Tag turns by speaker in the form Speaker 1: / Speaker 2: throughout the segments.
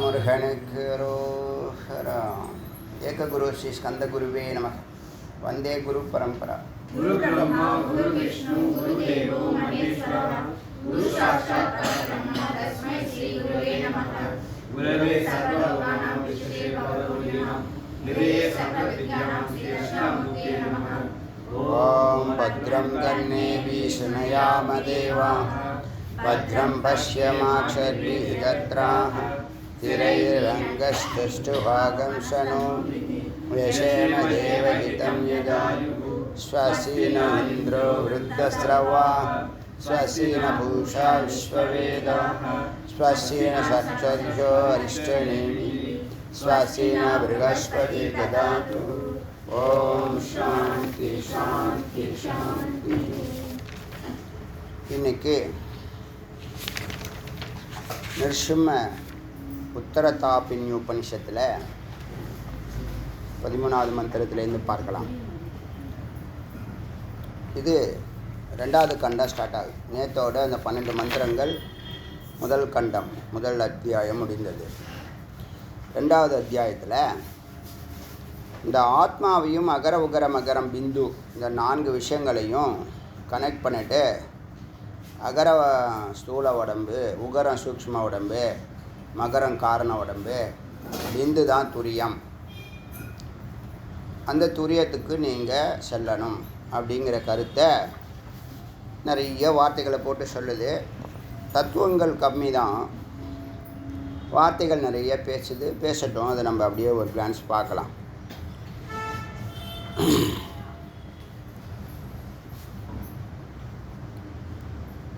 Speaker 1: முருகனுக்கு ரோஹரா. ஏக குரு ஸ்ரீ ஸ்கந்த குருவே நமः. வந்தே குரு பரம்பரா.
Speaker 2: குரு பிரம்மா குரு விஷ்ணு குரு தேவோ மகேஸ்வரः. குரு சாட்சாத் பரபிரம்ம தஸ்மை ஸ்ரீ குருவே நமः. குரவே சர்வலோகானாம் விஷ்ணுவே பவரோகிணாம் நிரயே சர்வவித்யானாம் ஸ்ரீ தட்சிணாமூர்த்தயே நமः.
Speaker 1: ஓம் பத்ரம் கர்ணேபிः शृणुयाम देवाः भद्रं पश्येमाक्षभिः जत्राः स्थिरैरङ्गस्तुष्टुभागं शृणोमि यशेम देवहितं यदायुः स्वस्ति न इन्द्रो वृद्धस्रवाः स्वस्ति न पूषा विश्ववेदाः स्वस्ति न सक्षर्यो अरिष्टनेमिः स्वस्ति न बृहस्पतिर्दधातु ददातु. ஓம் சாந்தி சாந்தி சாந்தி. இன்னைக்கு நிருசிம்ம உத்தரதாபின்ய உபனிஷத்தில் 13வது மந்திரத்திலேருந்து பார்க்கலாம். இது 2வது கண்டம் ஸ்டார்ட் ஆகுது. நேற்றோட அந்த 12 மந்திரங்கள் முதல் கண்டம், முதல் அத்தியாயம் முடிந்தது. 2வது அத்தியாயத்தில் இந்த ஆத்மாவையும் அகர உகர மகரம் பிந்து இந்த 4 விஷயங்களையும் கனெக்ட் பண்ணிவிட்டு அகர ஸ்தூல உடம்பு, உகரம் சூக்ஷ்ம உடம்பு, மகரம் காரண உடம்பு, பிந்து தான் துரியம், அந்த துரியத்துக்கு நீங்கள் செல்லணும் அப்படிங்கிற கருத்தை நிறைய வார்த்தைகளை போட்டு சொல்லுது. தத்துவங்கள் கம்மி தான், வார்த்தைகள் நிறைய பேசட்டும். அதை நம்ம அப்படியே ஒரு கிளான்ஸ் பார்க்கலாம்.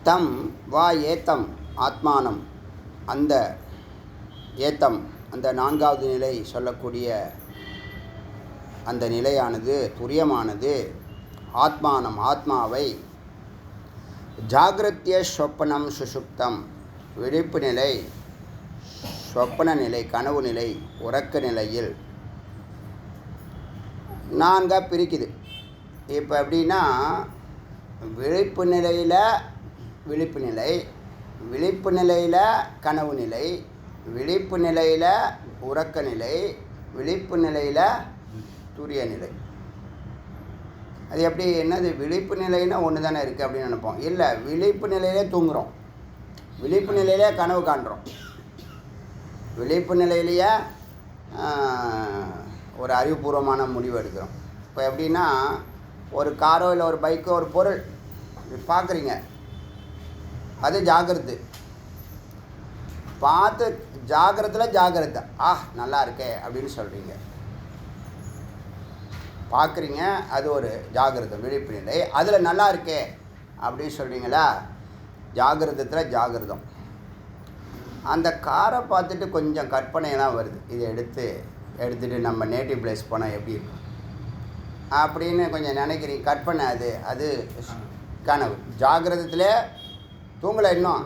Speaker 1: தம் வா ஏத்தம் ஆத்மானம், அந்த ஏத்தம் அந்த 4வது நிலை சொல்லக்கூடிய அந்த நிலையானது, துரியமானது, ஆத்மானம் ஆத்மாவை, ஜாகிரத்திய சொப்பனம் சுஷுப்தம் விழிப்பு நிலை, சொப்பன நிலை கனவு நிலை, உறக்க நிலையில் 4 பிரிக்குது. இப்போ எப்படின்னா விழிப்பு நிலையில் விழிப்பு நிலை, விழிப்பு நிலையில் கனவு நிலை, விழிப்பு நிலையில் உறக்க நிலை, விழிப்பு நிலையில் துரிய நிலை. அது எப்படி என்னது விழிப்பு நிலைன்னா ஒன்று தானே இருக்குது அப்படின்னு நினைப்போம். இல்லை, விழிப்பு நிலையிலே தூங்குகிறோம், விழிப்பு நிலையிலே கனவு காண்றோம், விழிப்பு நிலையிலேயே ஒரு அறிவுபூர்வமான முடிவு எடுக்கிறோம். இப்போ எப்படின்னா ஒரு காரோ இல்லை ஒரு பைக்கோ ஒரு பொருள் பார்க்குறீங்க, அது ஜாகிரது. பார்த்து ஜாகிரதை நல்லா இருக்கே அப்படின்னு சொல்கிறீங்க, பார்க்குறீங்க, அது ஒரு ஜாகிரதை விழிப்பு நிலை. அதில் நல்லா இருக்கே அப்படின்னு சொல்கிறீங்களா, ஜாகிரதத்தில் ஜாகிரதம். அந்த காரை பார்த்துட்டு கொஞ்சம் கற்பனையெல்லாம் வருது, இதை எடுத்துகிட்டு நம்ம நேட்டிவ் பிளேஸ் போனால் எப்படி இருக்கும் அப்படின்னு கொஞ்சம் நினைக்கிறீங்க. கற்பனை, அது கனவு. ஜாகிரதத்திலே தூங்கலை இன்னும்,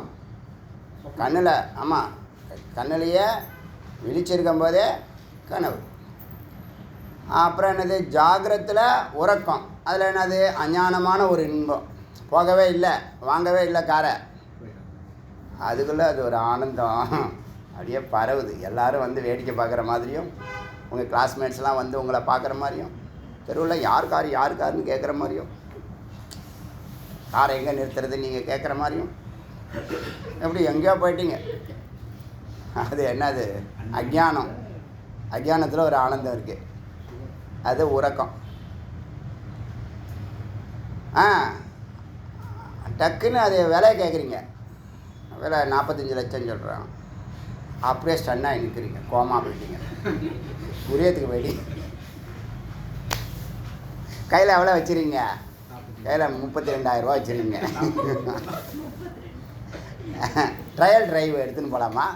Speaker 1: கண்ணில், ஆமாம், கண்ணிலேயே விழிச்சிருக்கும் போதே கனவு. அப்புறம் என்னது ஜாகிரத்தில் உறக்கம், அதில் என்னது அஞ்ஞானமான ஒரு இன்பம், போகவே இல்லை வாங்கவே இல்லை காரை, அதுக்குள்ளே அது ஒரு ஆனந்தம் அப்படியே பரவுது. எல்லோரும் வந்து வேடிக்கை பார்க்குற மாதிரியும், உங்கள் கிளாஸ்மேட்ஸ்லாம் வந்து உங்களை பார்க்குற மாதிரியும், தெருவில் யார் காருன்னு கேட்குற மாதிரியும், காரை எங்கே நிறுத்துறது நீங்கள் கேட்குற மாதிரியும், எப்படி எங்கேயோ போயிட்டீங்க. அது என்னது அஜ்ஞானம், அஜ்ஞானத்தில் ஒரு ஆனந்தம் இருக்குது, அது உறக்கம். டக்குன்னு அது விலையை கேட்குறீங்க, விலை 45 லட்சம் சொல்கிறான், அப்படியே ஸ்டன்னாக நிற்கிறீங்க, கோமா போயிட்டீங்க, உரியத்துக்கு போயிட்டீங்க. கையில் எவ்வளோ வச்சுருங்க, கையில் 32,000 வச்சுருங்க. ட்ரையல் டிரைவ் எடுத்துன்னு போகலாமா?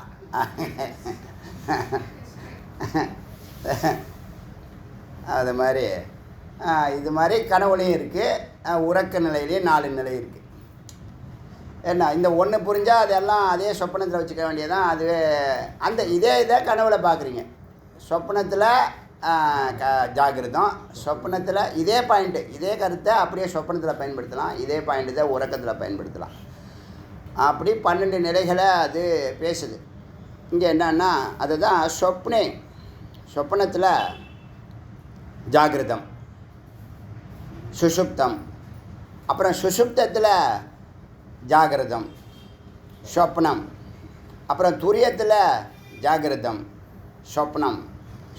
Speaker 1: அது மாதிரி இது மாதிரி கனவுலையும் இருக்குது, உறக்க நிலையிலேயே 4 நிலை இருக்குது. என்ன இந்த ஒன்று புரிஞ்சால் அதெல்லாம் அதே சொப்பனத்தில் வச்சுக்க வேண்டியதான். அதுவே அந்த இதே இதை கனவுல பார்க்குறீங்க. சொப்பனத்தில் ஜாகிரதம், சொப்பனத்தில் இதே பாயிண்ட்டு, இதே கருத்தை அப்படியே சொப்பனத்தில் பயன்படுத்தலாம், இதே பாயிண்ட்டு தான் உறக்கத்தில் பயன்படுத்தலாம். அப்படி 12 நிலைகளை அது பேசுது. இங்கே என்னன்னா அதுதான் சொப்பனத்தில் ஜாகிரதம், சுஷுப்தம், அப்புறம் சுஷுப்தத்தில் ஜாகிரதம், சொப்னம், அப்புறம் துரியத்தில் ஜாகிரதம், சொப்னம்,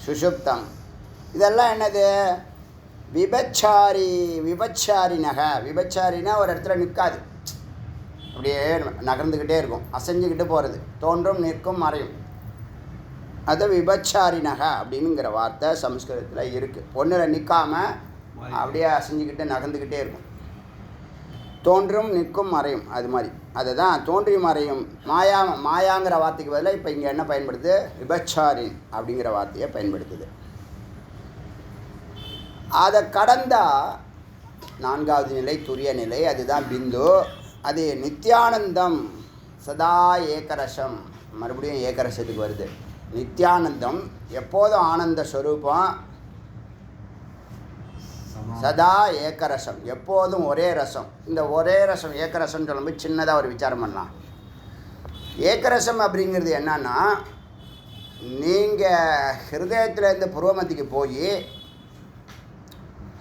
Speaker 1: சுஷுப்தம். இதெல்லாம் என்னது? விபச்சாரினக. விபச்சாரினா ஒரு இடத்துல நிற்காது, அப்படியே நகர்ந்துக்கிட்டே இருக்கும், அசைஞ்சுக்கிட்டு போகிறது, தோன்றும் நிற்கும் மறையும். அது விபச்சாரினக அப்படிங்கிற வார்த்தை சம்ஸ்கிருதத்தில் இருக்குது. ஒன்றில் நிற்காமல் அப்படியே அசைஞ்சிக்கிட்டு நகர்ந்துக்கிட்டே இருக்கும், தோன்றும் நிற்கும் மறையும். அது மாதிரி அதுதான் தோன்றியும் மறையும். மாயாங்கிற வார்த்தைக்கு பதிலாக இப்போ இங்கே என்ன பயன்படுது? விபச்சாரின் அப்படிங்கிற வார்த்தையை பயன்படுத்துது. அதை கடந்தால் 4வது நிலை துரிய நிலை, அதுதான் பிந்து. அது நித்யானந்தம், சதா ஏகரசம். மறுபடியும் ஏகரசத்துக்கு வருது. நித்யானந்தம், எப்போதும் ஆனந்த ஸ்வரூபம், சதா ஏக்கரசம், எப்போதும் ஒரே ரசம். இந்த ஒரே ரசம் ஏக்கரசம்னு சொல்லும்போது சின்னதாக ஒரு விசாரம் பண்ணலாம். ஏக்கரசம் அப்படிங்கிறது என்னன்னா, நீங்கள் ஹிருதயத்திலேருந்து புருவமத்திக்கு போய்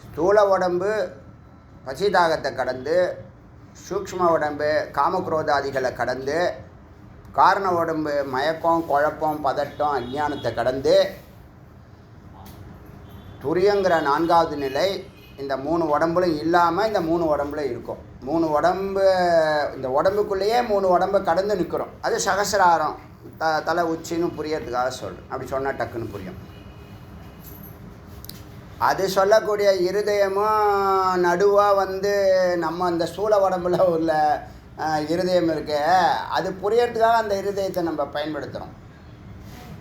Speaker 1: ஸ்தூல உடம்பு பசிதாகத்தை கடந்து, சூக்ஷ்ம உடம்பு காமக்ரோதாதிகளை கடந்து, காரண உடம்பு மயக்கம் குழப்பம் பதட்டம் அஞ்ஞானத்தை கடந்து, துரியங்கிற 4வது நிலை இந்த 3 உடம்புலும் இல்லாமல் இந்த 3 உடம்புல இருக்கும். 3 உடம்பு, இந்த உடம்புக்குள்ளேயே 3 உடம்பை கடந்து நிற்கிறோம். அது சகசிராரம், தலை உச்சின்னு புரியறதுக்காக சொல்கிறேன். அப்படி சொன்னால் டக்குன்னு புரியும். அது சொல்லக்கூடிய இருதயமும் நடுவாக நம்ம அந்த ஸ்தூல உடம்புல உள்ள இருதயம் இருக்கு, அது புரியறதுக்காக அந்த இருதயத்தை நம்ம பயன்படுத்துகிறோம்.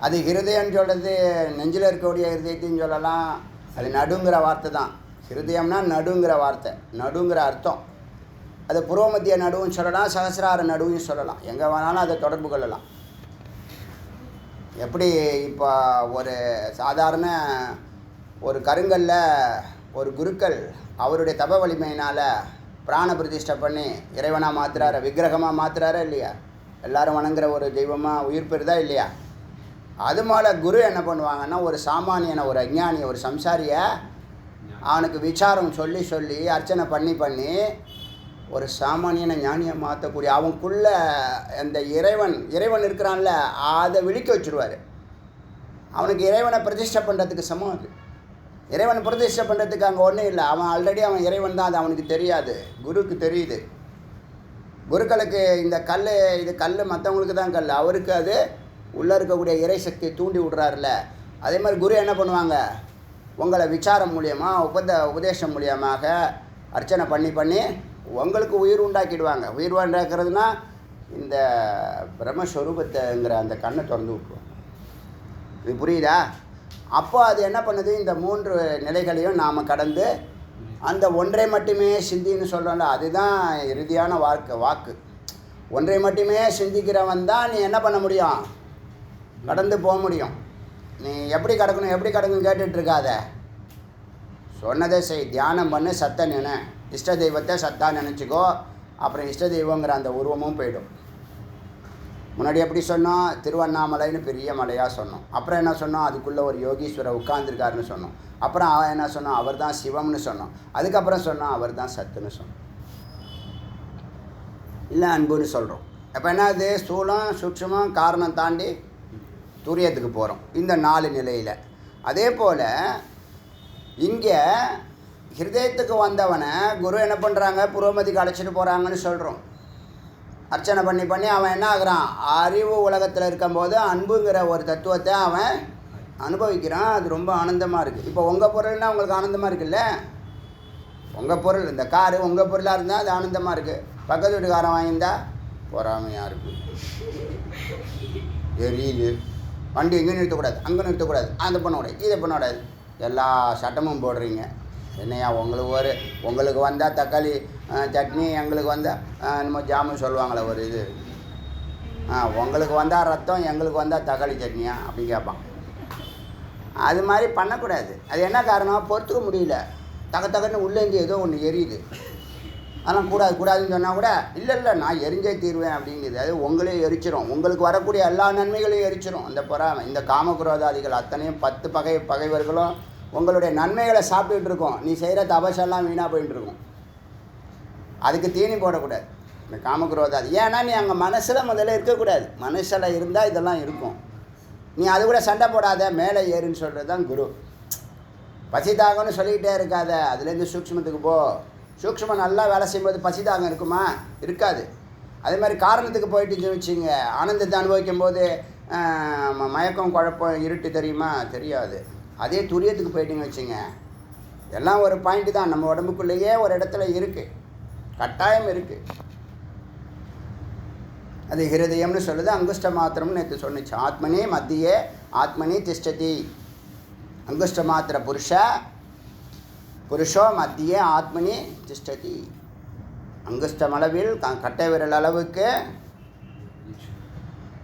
Speaker 1: அது ஹிருதயம்னு சொல்கிறது நெஞ்சில் இருக்கக்கூடிய ஹிருதயத்தையும் சொல்லலாம். அது நடுங்கிற வார்த்தை தான். ஹிருதயம்னா நடுங்கிற வார்த்தை, நடுங்கிற அர்த்தம். அது புருவமத்திய நடுவும் சொல்லலாம், சகசிரார நடுவும் சொல்லலாம். எங்கே வேணாலும் அதை தொடர்பு கொள்ளலாம். எப்படி இப்போ ஒரு சாதாரண ஒரு கருங்கல்ல ஒரு குருக்கள் அவருடைய தப வலிமையினால் பிராண பிரதிஷ்டை பண்ணி இறைவனாக மாற்றுறாரு, விக்கிரகமாக மாற்றுறாரா இல்லையா? எல்லோரும் வணங்குற ஒரு தெய்வமாக உயிர் பெறுதா இல்லையா? அது மேலே குரு என்ன பண்ணுவாங்கன்னா, ஒரு சாமானியனை, ஒரு அஞ்ஞானியை, ஒரு சம்சாரியை அவனுக்கு விசாரம் சொல்லி அர்ச்சனை பண்ணி ஒரு சாமானியனை ஞானியை மாற்றக்கூடிய, அவனுக்குள்ள அந்த இறைவன் இருக்கிறான்ல, அதை விழிக்க வச்சுருவார். அவனுக்கு இறைவனை பிரதிஷ்டை பண்ணுறதுக்கு சமம். அது இறைவனை பிரதிஷ்டை பண்ணுறதுக்கு அங்கே ஒன்றும் இல்லை. அவன் ஆல்ரெடி அவன் இறைவன் தான், அது அவனுக்கு தெரியாது, குருக்கு தெரியுது. குருக்களுக்கு இந்த கல், இது கல் மற்றவங்களுக்கு தான் கல், அவருக்கு அது உள்ளே இருக்கக்கூடிய இறை சக்தியை தூண்டி விடுறாருல. அதே மாதிரி குரு என்ன பண்ணுவாங்க, உங்களை விசாரம் மூலியமாக உபதேசம் மூலியமாக அர்ச்சனை பண்ணி உங்களுக்கு உயிர் உண்டாக்கிடுவாங்க. உயிர் உண்டாக்குறதுனா இந்த பிரம்மஸ்வரூபத்தைங்கிற அந்த கண்ணை திறந்து விட்டுருவோம். இது புரியுதா? அப்போ அது என்ன பண்ணுது, இந்த 3 நிலைகளையும் நாம் கடந்து அந்த ஒன்றை மட்டுமே சிந்தின்னு சொல்கிறோம்ல, அதுதான் இறுதியான வாக்கு. ஒன்றை மட்டுமே சிந்திக்கிறவன் தான் நீ என்ன பண்ண முடியும், கடந்து போக முடியும். நீ எப்படி கடக்கணும் கேட்டுட்ருக்காத, சொன்னதை செய். தியானம் பண்ணு, சத்தை நினை, இஷ்ட தெய்வத்தை சத்தா நினச்சிக்கோ. அப்புறம் இஷ்ட தெய்வங்கிற அந்த உருவமும் போயிடும். முன்னாடி எப்படி சொன்னோம், திருவண்ணாமலைன்னு பெரிய மலையாக சொன்னோம். அப்புறம் என்ன சொன்னோம், அதுக்குள்ளே ஒரு யோகீஸ்வரர் உட்கார்ந்துருக்காருன்னு சொன்னோம். அப்புறம் அவன் என்ன சொன்னோம், அவர் தான் சிவம்னு சொன்னோம். அதுக்கப்புறம் சொன்னோம் அவர் தான் சத்துன்னு சொன்னோம், இல்லை அன்புன்னு சொல்கிறோம். அப்போ என்ன, அது ஸ்தூலம் சூக்ஷ்மம் காரணம் தாண்டி துரியத்துக்கு போகிறோம் இந்த 4 நிலையில். அதே போல் இங்கே ஹிருதயத்துக்கு வந்தவனை குரு என்ன பண்ணுறாங்க, புரோமதிக்கு அழைச்சிட்டு போகிறாங்கன்னு சொல்கிறோம். அர்ச்சனை பண்ணி அவன் என்ன ஆகுறான், அறிவு உலகத்தில் இருக்கும்போது அன்புங்கிற ஒரு தத்துவத்தை அவன் அனுபவிக்கிறான். அது ரொம்ப ஆனந்தமாக இருக்குது. இப்போ உங்கள் பொருள்னால் உங்களுக்கு ஆனந்தமாக இருக்குல்ல, உங்கள் பொருள், இந்த காரு உங்கள் பொருளாக இருந்தால் அது ஆனந்தமாக இருக்குது. பக்கத்து வீட்டுக்காரன் வாங்கியிருந்தா பொறாமையாக இருக்குது, எரியுது. வண்டி எங்கே நிறுத்தக்கூடாது, அங்கே நிறுத்தக்கூடாது, அதை பண்ணக்கூடாது, இதை பண்ணக்கூடாது, எல்லா சட்டமும் போடுறீங்க. என்னையா உங்களுக்கு வந்தால் தக்காளி சட்னி, எங்களுக்கு வந்தால் என்னமோ ஜாமுன் சொல்லுவாங்களே ஒரு இது, உங்களுக்கு வந்தால் ரத்தம், எங்களுக்கு வந்தால் தக்காளி சட்னியா அப்படி கேட்பான். அது மாதிரி பண்ணக்கூடாது. அது என்ன காரணம்? பொறுத்துக்க முடியல, தகன்னு உள்ளேருந்து ஏதோ ஒன்று எரியுது. அதெல்லாம் கூடாதுன்னு சொன்னால் கூட இல்லை நான் எரிஞ்சே தீர்வேன் அப்படிங்குது. அது உங்களே எரிச்சிரும். உங்களுக்கு வரக்கூடிய எல்லா நன்மைகளையும் எரிச்சிரும் அந்த பொறாமை. இந்த காமக்ரோதாதிகள் அத்தனையும் 10 பகைவர்களும் உங்களுடைய நன்மைகளை சாப்பிட்டுட்டு இருக்கோம். நீ செய்கிற தபசெல்லாம் வீணாக போயிட்டு இருக்கும். அதுக்கு தீனி போடக்கூடாது இந்த காமக்ரோதாதி. ஏன்னா நீ அங்கே மனசில் முதல்ல இருக்கக்கூடாது. மனசில் இருந்தால் இதெல்லாம் இருக்கும். நீ அது கூட சண்டை போடாத, மேலே ஏறுன்னு சொல்கிறது தான் குரு. பசிதாகம்னு சொல்லிக்கிட்டே இருக்காத, அதுலேருந்து சூக்ஷ்மத்துக்கு போ. சூக்ஷ்மம் நல்லா வேலை செய்யும்போது பசிதாகம் இருக்குமா? இருக்காது. அதே மாதிரி காரணத்துக்கு போயிட்டு வச்சுங்க, ஆனந்தத்தை அனுபவிக்கும் போது மயக்கம், குழப்பம், இருட்டு தெரியுமா? தெரியாது. அதே துரியத்துக்கு போயிட்டீங்கன்னு வச்சுங்க, எல்லாம் ஒரு பாயிண்ட்டு தான். நம்ம உடம்புக்குள்ளேயே ஒரு இடத்துல இருக்குது, கட்டாயம் இருக்குது. அது ஹிருதயம்னு சொல்லுது. அங்குஷ்ட மாத்திரம்னு நேற்று சொன்னிச்சு. ஆத்மனி மத்தியே ஆத்மனி திஷ்டதி. அங்குஷ்ட மாத்திர புருஷோ மத்தியே ஆத்மனி திஷ்டதி. அங்குஷ்டம் அளவில் கட்டை விரல் அளவுக்கு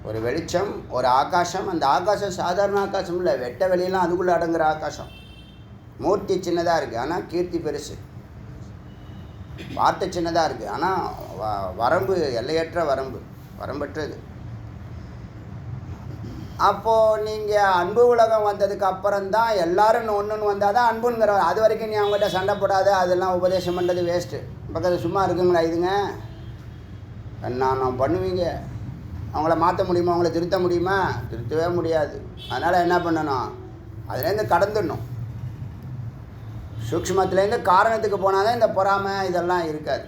Speaker 1: ஒரு வெளிச்சம், ஒரு ஆகாசம். அந்த ஆகாசம் சாதாரண ஆகாசம் இல்லை, வெட்ட வெளியெல்லாம் அதுக்குள்ளே அடங்குற ஆகாசம். மூர்த்தி சின்னதாக இருக்குது, ஆனால் கீர்த்தி பெருசு. வார்த்தை சின்னதாக இருக்குது, ஆனால் வரம்பு எல்லையற்ற வரம்பற்றது. அப்போது நீங்கள் அன்பு உலகம் வந்ததுக்கு அப்புறம்தான் எல்லோரும் ஒன்றுன்னு வந்தால் தான் அன்புங்கிற. அது வரைக்கும் நீ அவங்ககிட்ட சண்டை போடாத, அதெல்லாம் உபதேசம் பண்ணுறது வேஸ்ட்டு. பக்கத்தில் சும்மா இருக்குங்களா இதுங்க? நான் பண்ணுவீங்க. அவங்கள மாற்ற முடியுமா? அவங்கள திருத்த முடியுமா? திருத்தவே முடியாது. அதனால் என்ன பண்ணணும்? அதுலேருந்து கடந்துடணும். சூக்ஷ்மத்துலேருந்து காரணத்துக்கு போனால் தான் இந்த பொறாமை இதெல்லாம் இருக்காது.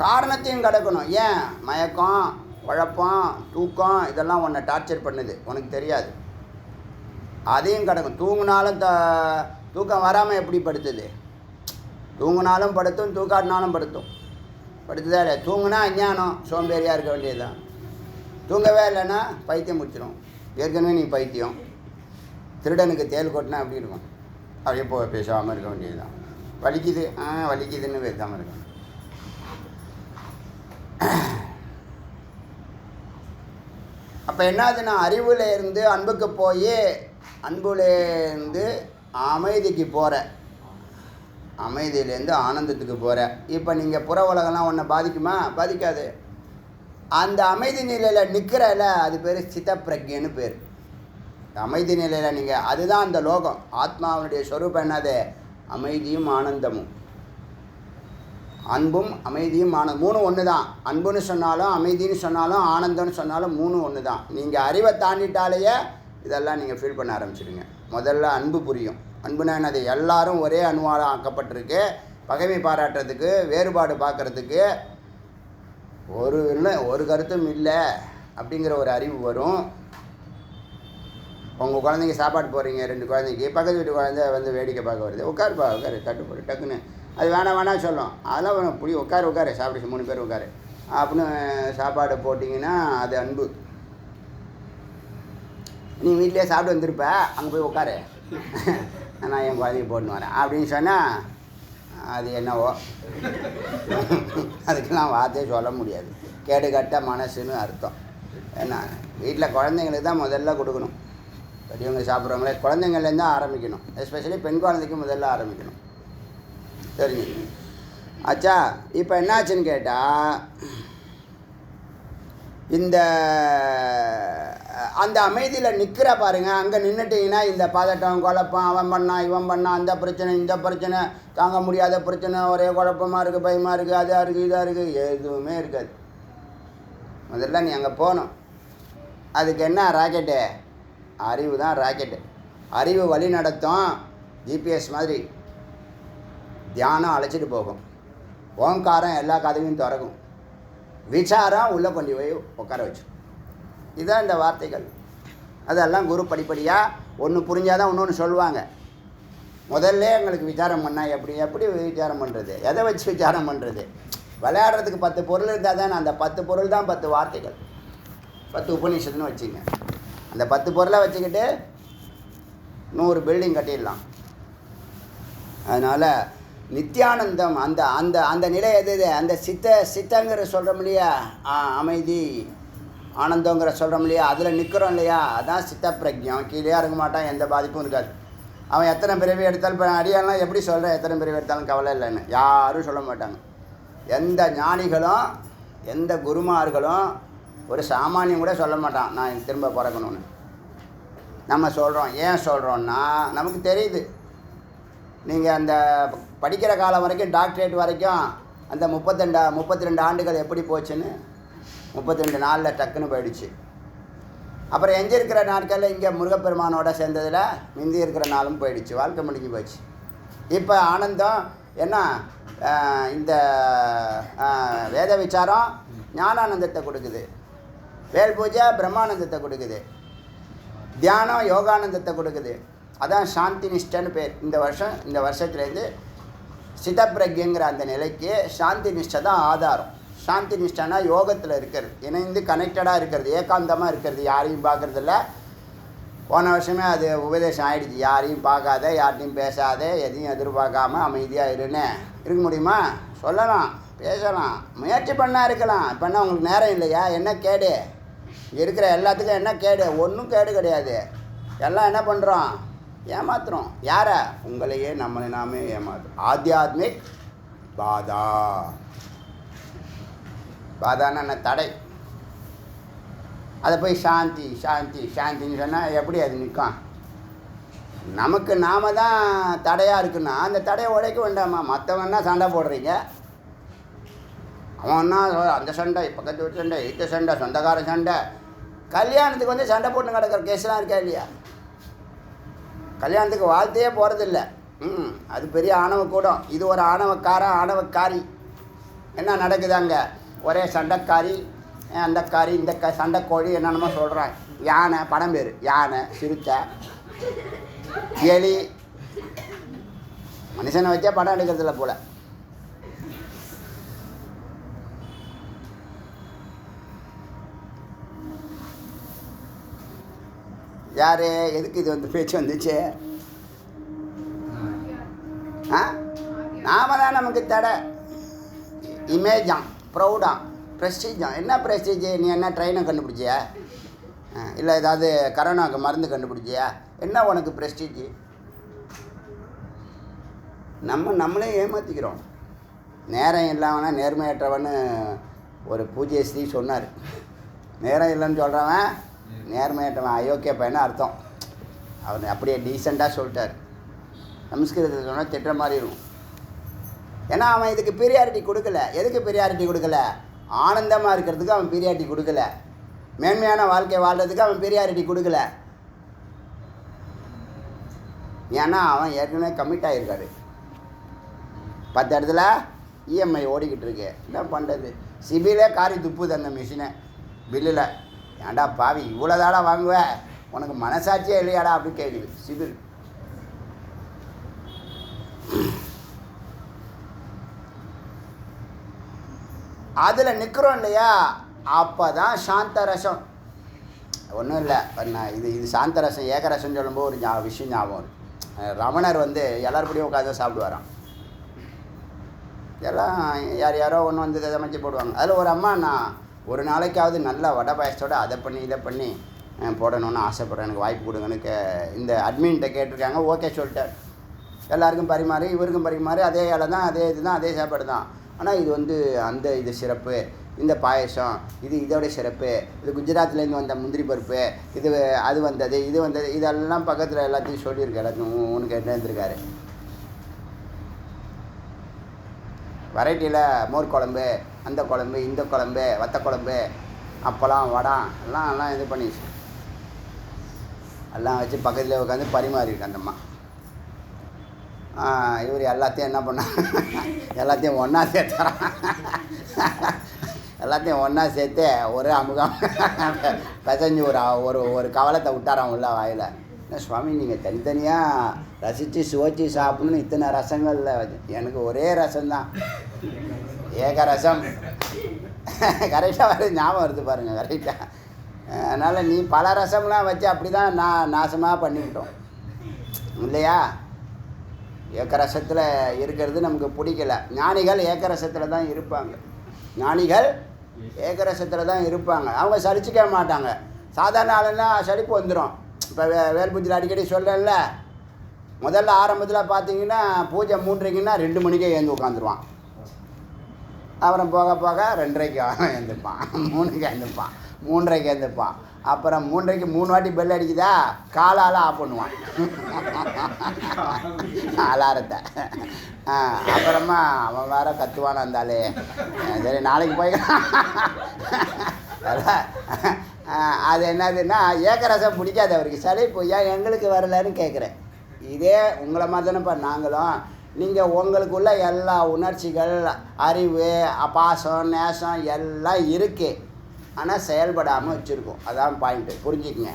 Speaker 1: காரணத்தையும் கடக்கணும். ஏன்? மயக்கம், குழப்பம், தூக்கம் இதெல்லாம் உன்னை டார்ச்சர் பண்ணுது, உனக்கு தெரியாது. அதையும் கடக்கும். தூங்கினாலும் தூக்கம் வராமல் எப்படி படுத்துது? தூங்கினாலும் படுத்தும், தூக்காட்டினாலும் படுத்துதா இல்லை? தூங்குனா அஞ்ஞானம், சோம்பேறியாக இருக்க வேண்டியது தான். தூங்கவே இல்லைன்னா பைத்தியம் முடிச்சிடும். ஏற்கனவே நீ பைத்தியம். திருடனுக்கு தேல் கொட்டினா எப்படி இருக்கும்? அப்படியே பேசாமல் இருக்க வேண்டியது தான். வலிக்குதுன்னு பேசாமல் இருக்கும். அப்போ என்னாதுன்னா, அறிவுலேருந்து அன்புக்கு போய் அன்புலேருந்து அமைதிக்கு போகிற, அமைதியிலேருந்து ஆனந்தத்துக்கு போகிற. இப்போ நீங்கள் புற உலகம்லாம் ஒன்றை பாதிக்குமா? பாதிக்காது. அந்த அமைதி நிலையில் நிற்கிறல, அது பேர் சித்தப்பிரக்ஞன்னு பேர். அமைதி நிலையில் நீங்கள், அதுதான் அந்த லோகம். ஆத்மாவுடைய ஸ்வரூபம் என்னது? அமைதியும் ஆனந்தமும். அன்பும் அமைதியும் மூணும் ஒன்று தான். அன்புன்னு சொன்னாலும், அமைதின்னு சொன்னாலும், ஆனந்தம்னு சொன்னாலும் மூணும் ஒன்று தான். நீங்கள் அறிவை தாண்டிட்டாலேயே இதெல்லாம் நீங்கள் ஃபீல் பண்ண ஆரம்பிச்சிடுங்க. முதல்ல அன்பு புரியும். அன்புனா என்னது? எல்லாரும் ஒரே அணுவால் ஆக்கப்பட்டிருக்கு. பகைமை பாராட்டுறதுக்கு, வேறுபாடு பார்க்குறதுக்கு ஒரு கருத்தும் இல்லை அப்படிங்கிற ஒரு அறிவு வரும். உங்கள் குழந்தைங்க சாப்பாடு போடுறீங்க, 2 குழந்தைக்கு, பக்கத்து வீட்டு குழந்தை வந்து வேடிக்கை பார்க்க வருது. உட்காரு தட்டு போடு டக்குன்னு. அது வேணாம் சொல்லும். அதெல்லாம் புடி, உட்காரு சாப்பிடு, 3 பேர் உட்காரு அப்படின்னு சாப்பாடு போட்டிங்கன்னா அது அன்பு. நீ வீட்டிலே சாப்பிட்டு வந்திருப்ப, அங்கே போய் உட்காரு, நான் என் குழந்தைக்கு போட்டுன்னு வரேன் அப்படின்னு சொன்னால் அது என்னவோ. அதுக்கெல்லாம் வார்த்தையே சொல்ல முடியாது. கேடுகட்ட மனசுன்னு அர்த்தம். ஏன்னா வீட்டில் குழந்தைங்களுக்கு தான் முதல்ல கொடுக்கணும். பெரியவங்க சாப்பிட்றவங்களே குழந்தைங்கள்லேருந்து தான் ஆரம்பிக்கணும். எஸ்பெஷலி பெண் குழந்தைக்கு முதல்ல ஆரம்பிக்கணும். தெரிஞ்சுக்கணும். ஆச்சா? இப்போ என்னாச்சுன்னு கேட்டால், அந்த அமைதியில் நிற்கிற பாருங்கள். அங்கே நின்றுட்டிங்கன்னா இந்த பதட்டம், குழப்பம், அவன் பண்ணான், இவன் பண்ணான், அந்த பிரச்சனை, இந்த பிரச்சனை, தாங்க முடியாத பிரச்சனை, ஒரே குழப்பமாக இருக்குது, பயமாக இருக்குது, அதாக இருக்குது, இதாக இருக்குது, எதுவுமே இருக்காது. முதல்ல நீ அங்கே போகணும். அதுக்கு என்ன ராக்கெட்டு? அறிவு தான் ராக்கெட்டு. அறிவு வழி நடத்தும், ஜிபிஎஸ் மாதிரி. தியானம் அழைச்சிட்டு போகும். ஓங்காரம் எல்லா கதவையும் திறக்கும். விசாரம் உள்ளே கொண்டு போய் உட்கார வச்சு. இதுதான் இந்த வார்த்தைகள். அதெல்லாம் குரு படிப்படியாக ஒன்று புரிஞ்சாதான் இன்னொன்று சொல்லுவாங்க. முதல்ல எங்களுக்கு விசாரம் பண்ணால் எப்படி விசாரம் பண்ணுறது? எதை வச்சு விசாரம் பண்ணுறது? விளையாடுறதுக்கு 10 பொருள் இருந்தால் தானே. அந்த 10 பொருள் தான் 10 வார்த்தைகள், 10 உபநிஷத்துன்னு வச்சுங்க. அந்த 10 பொருளை வச்சுக்கிட்டு 100 பில்டிங் கட்டிடலாம். அதனால் நித்தியானந்தம் அந்த அந்த அந்த நிலை எது அந்த சித்தங்கிற சொல்கிறோம் இல்லையா, அமைதி ஆனந்தங்கிற சொல்கிறோம் இல்லையா, அதில் நிற்கிறோம் இல்லையா, அதான் சித்த பிரஜம். கீழே இருக்க மாட்டான், எந்த பாதிப்பும் இருக்காது. அவன் எத்தனை பிறவி எடுத்தாலும் இப்போ அடியாலாம் எப்படி சொல்கிறேன், எத்தனை பிறவி எடுத்தாலும் கவலை இல்லைன்னு யாரும் சொல்ல மாட்டாங்க. எந்த ஞானிகளும் எந்த குருமார்களும் ஒரு சாமானியம் கூட சொல்ல மாட்டான் நான் திரும்ப பிறக்கணும்னு. நம்ம சொல்கிறோம். ஏன் சொல்கிறோன்னா நமக்கு தெரியுது. நீங்கள் அந்த படிக்கிற காலம் வரைக்கும் டாக்டரேட் வரைக்கும் அந்த 32 ஆண்டுகள் எப்படி போச்சுன்னு 32 நாளில் டக்குன்னு போயிடுச்சு. அப்புறம் எங்கே இருக்கிற நாட்களில் இங்கே முருகப்பெருமானோட சேர்ந்ததில் மிந்தி இருக்கிற நாளும் போயிடுச்சு, வாழ்க்கை முடிஞ்சு போச்சு. இப்போ ஆனந்தம் என்ன, இந்த வேத விசாரம் ஞானானந்தத்தை கொடுக்குது, வேல் பூஜை பிரம்மானந்தத்தை கொடுக்குது, தியானம் யோகானந்தத்தை கொடுக்குது. அதான் சாந்தி நிஷ்டன்னு பேர். இந்த வருஷத்துலேருந்து சித்தப்பிரஜங்கிற அந்த நிலைக்கு சாந்தி நிஷ்டை தான் ஆதாரம். சாந்தி நிஷ்டைனா யோகத்தில் இருக்கிறது, இணைந்து கனெக்டடாக இருக்கிறது, ஏகாந்தமாக இருக்கிறது, யாரையும் பார்க்குறதில்ல. போன வருஷமே அது உபதேசம் ஆகிடுச்சு, யாரையும் பார்க்காத, யார்ட்டையும் பேசாத, எதையும் எதிர்பார்க்காம அமைதியாக இருன்னு. இருக்க முடியுமா? சொல்லலாம், பேசலாம், முயற்சி பண்ணால் இருக்கலாம். இப்போன்னா உங்களுக்கு நேரம் இல்லையா? என்ன கேடு? இங்கே இருக்கிற எல்லாத்துக்கும் என்ன கேடு? ஒன்றும் கேடு கிடையாது. எல்லாம் என்ன பண்ணுறோம்? ஏமாத்துறோம். யாரை? உங்களையே நம்மளை நாமே ஏமாத்துறோம். ஆத்தியாத்மிக் பாதா. பாதான்னு என்ன? தடை. அதை போய் சாந்தி சாந்தி சாந்தின்னு சொன்னால் எப்படி அது நிற்கும்? நமக்கு நாம தான் தடையாக இருக்குன்னா அந்த தடையை உடைக்க வேண்டாமா? மற்றவன்னா சண்டை போடுறீங்க, அவன்னா அந்த சண்டை, பக்கத்து வீட்டு சண்டை, ஈட்ட சண்டை, சொந்தக்கார சண்டை. கல்யாணத்துக்கு வந்து சண்டை போட்டு கிடக்கிற கேஸ்லாம் இருக்கா இல்லையா? கல்யாணத்துக்கு வாழ்த்தையே போகிறதில்ல. அது பெரிய ஆணவ கூடம். இது ஒரு ஆணவக்காரன் ஆணவக்காரி. என்ன நடக்குது அங்கே? ஒரே சண்டைக்காரி, அந்தக்காரி, இந்த சண்டைக்கோழி என்னென்னமோ சொல்கிறான். யானை, படம் பேர் யானை, சிறுத்தை, எலி. மனுஷனை வச்சே படம் எடுக்கிறதில்ல போல். யார்? எதுக்கு இது வந்து பேச்சு வந்துச்சு? நாம தான் நமக்கு தடை. இமேஜாம், ப்ரௌடாம், ப்ரெஸ்டீஜாம். என்ன ப்ரெஸ்டீஜ்? நீ என்ன ட்ரெயினை கண்டுபிடிச்சியா? இல்லை ஏதாவது கரோனாவுக்கு மருந்து கண்டுபிடிச்சியா? என்ன உனக்கு ப்ரெஸ்டீஜ்? நம்மளே ஏமாற்றிக்கிறோம். நேரம் இல்லாமனா நேர்மையற்றவன்னு ஒரு பூஜ்ய ஸ்ரீ சொன்னார். நேரம் இல்லைன்னு சொல்கிறவன் நேர்மையற்றவன், அயோக்கிய பையனை அர்த்தம். அவர் அப்படியே டீசெண்டாக சொல்லிட்டார். சம்ஸ்கிருதத்தில் சொன்னால் திட்டுற மாதிரி இருக்கும். ஏன்னா அவன் இதுக்கு பீரியாரிட்டி கொடுக்கல. எதுக்கு பீரியாரிட்டி கொடுக்கல? ஆனந்தமாக இருக்கிறதுக்கு அவன் பீரியாரிட்டி கொடுக்கல. மேன்மையான வாழ்க்கை வாழ்கிறதுக்கு அவன் பீரியாரிட்டி கொடுக்கல. ஏன்னா அவன் ஏற்கனவே கமிட் ஆகியிருக்காரு. 10 இடத்துல இஎம்ஐ ஓடிக்கிட்டு இருக்கு. என்ன பண்ணுறது? சிபிலே காரி துப்புது அந்த மிஷினை பில்லில். ஏன்டா பாவி இவ்வளோதாடா வாங்குவேன், உனக்கு மனசாட்சியே இல்லையாடா அப்படின்னு கேட்குது சிபில். அதில் நிற்கிறோம் இல்லையா? அப்போ தான் சாந்த ரசம். ஒன்றும் இல்லை, இது சாந்த ரசம். ஏகரசம் சொல்லும்போது ஒரு விஷயம் ஞாபகம். ரமணர் வந்து எல்லாருப்படியும் உட்காந்து சாப்பிடுவாராம். எல்லாம் யாரோ ஒன்று வந்து சமைச்சு போடுவாங்க. அதில் ஒரு அம்மா, நான் ஒரு நாளைக்காவது நல்ல வடை பாயசத்தோடு அதை பண்ணி இதை பண்ணி போடணும்னு ஆசைப்பட்றேன், எனக்கு வாய்ப்பு கொடுங்கன்னு இந்த அட்மின்கிட்ட கேட்டிருக்காங்க. ஓகே சொல்லிட்டார். எல்லாருக்கும் பரிமாறி, இவருக்கும் பரிமாறி, அதே இலை தான், அதே இது தான், அதே சாப்பாடு தான். ஆனால் இது வந்து இது சிறப்பு, இந்த பாயசம் இதோட சிறப்பு, இது குஜராத்லேருந்து வந்த முந்திரி பருப்பு, அது வந்தது, இது வந்தது, இதெல்லாம் பக்கத்தில் எல்லாத்தையும் சொல்லியிருக்கு. எல்லாத்தையும் ஒன்று கேட்டு இருந்திருக்காரு. வெரைட்டியில் மோர் குழம்பு, அந்த குழம்பு, இந்த குழம்பு, வத்த குழம்பு, அப்பளம், வடம் எல்லாம் இது பண்ணிச்சு. எல்லாம் வச்சு பக்கத்தில் உட்காந்து பரிமாறிருக்கு அந்த அம்மா. இவர் எல்லாத்தையும் என்ன பண்ண, எல்லாத்தையும் ஒன்றா சேர்த்துறான். எல்லாத்தையும் ஒன்றா சேர்த்து ஒரு அமுகம் பிசைஞ்சு ஒரு கவலத்தை விட்டாரான் உள்ள வாயில். என்ன சுவாமி, நீங்கள் தனித்தனியாக ரசித்து சுவைச்சி சாப்பிட்ணுன்னு இத்தனை ரசங்களில் எனக்கு ஒரே ரசம்தான், ஏக ரசம். கரெக்டாக வருது, ஞாபகம் வருது பாருங்கள் கரெக்டாக. அதனால் நீ பல ரசம்லாம் வச்சு அப்படி தான் நாசமாக பண்ணிவிட்டோம் இல்லையா? ஏக்கரசத்தில் இருக்கிறது நமக்கு பிடிக்கல. ஞானிகள் ஏக்கரசத்தில் தான் இருப்பாங்க. ஞானிகள் ஏக்கரசத்தில் தான் இருப்பாங்க. அவங்க சலிச்சிக்க மாட்டாங்க. சாதாரண ஆளுன்னா சலிப்பு வந்துடும். இப்போ வேல்பூஜையில் அடிக்கடி சொல்லல, முதல்ல ஆரம்பத்தில் பார்த்தீங்கன்னா பூஜை 3:30க்குன்னா 2 மணிக்கே எழுந்து உட்காந்துருவான். அப்புறம் போக போக 2:30க்கு எழுந்துப்பான், 3க்கு எழுந்துப்பான், 3:30க்கு எழுந்துப்பான். அப்புறம் 3:30க்கு 3 வாட்டி பெல் அடிக்குதா காலால் ஆஃப் பண்ணுவான் அலாரத்தை. அப்புறமா அவன் வேற கத்துவான் இருந்தாலே, சரி நாளைக்கு போய் அது என்னதுன்னா ஏக்கரசம் பிடிக்காது அவருக்கு. சரி இப்போ ஏன் எங்களுக்கு வரலன்னு கேட்குறேன். இதே உங்களை மாதிரி தானேப்பா நாங்களும். நீங்கள் உங்களுக்குள்ள எல்லா உணர்ச்சிகள், அறிவு, பாசம், நேசம் எல்லாம் இருக்குது. ஆனால் செயல்படாமல் வச்சுருக்கோம். அதான் பாயிண்ட்டு, புரிஞ்சுக்குங்க.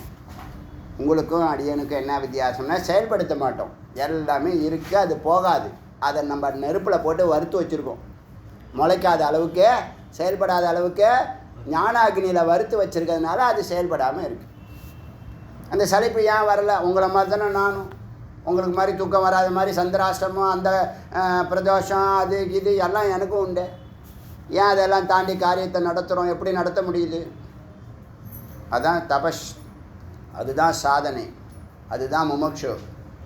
Speaker 1: உங்களுக்கும் அடியனுக்கும் என்ன வித்தியாசம்னா செயல்படுத்த மாட்டோம். எல்லாமே இருக்குது, அது போகாது. அதை நம்ம நெருப்பில் போட்டு வறுத்து வச்சுருக்கோம். முளைக்காத அளவுக்கு, செயல்படாத அளவுக்கு ஞானாக்னியில் வறுத்து வச்சுருக்கிறதுனால அது செயல்படாமல் இருக்குது. அந்த சலிப்பு ஏன் வரல? உங்களை மாதிரி தானே நானும். உங்களுக்கு மாதிரி தூக்கம் வராத மாதிரி சந்திராஷ்டமம், அந்த பிரதோஷம், அது இது எல்லாம் எனக்கும் உண்டு. ஏன் அதெல்லாம் தாண்டி காரியத்தை நடத்துகிறோம்? எப்படி நடத்த முடியுது? அதுதான் தபஸ், அதுதான் சாதனை, அதுதான் முமுக்ஷு,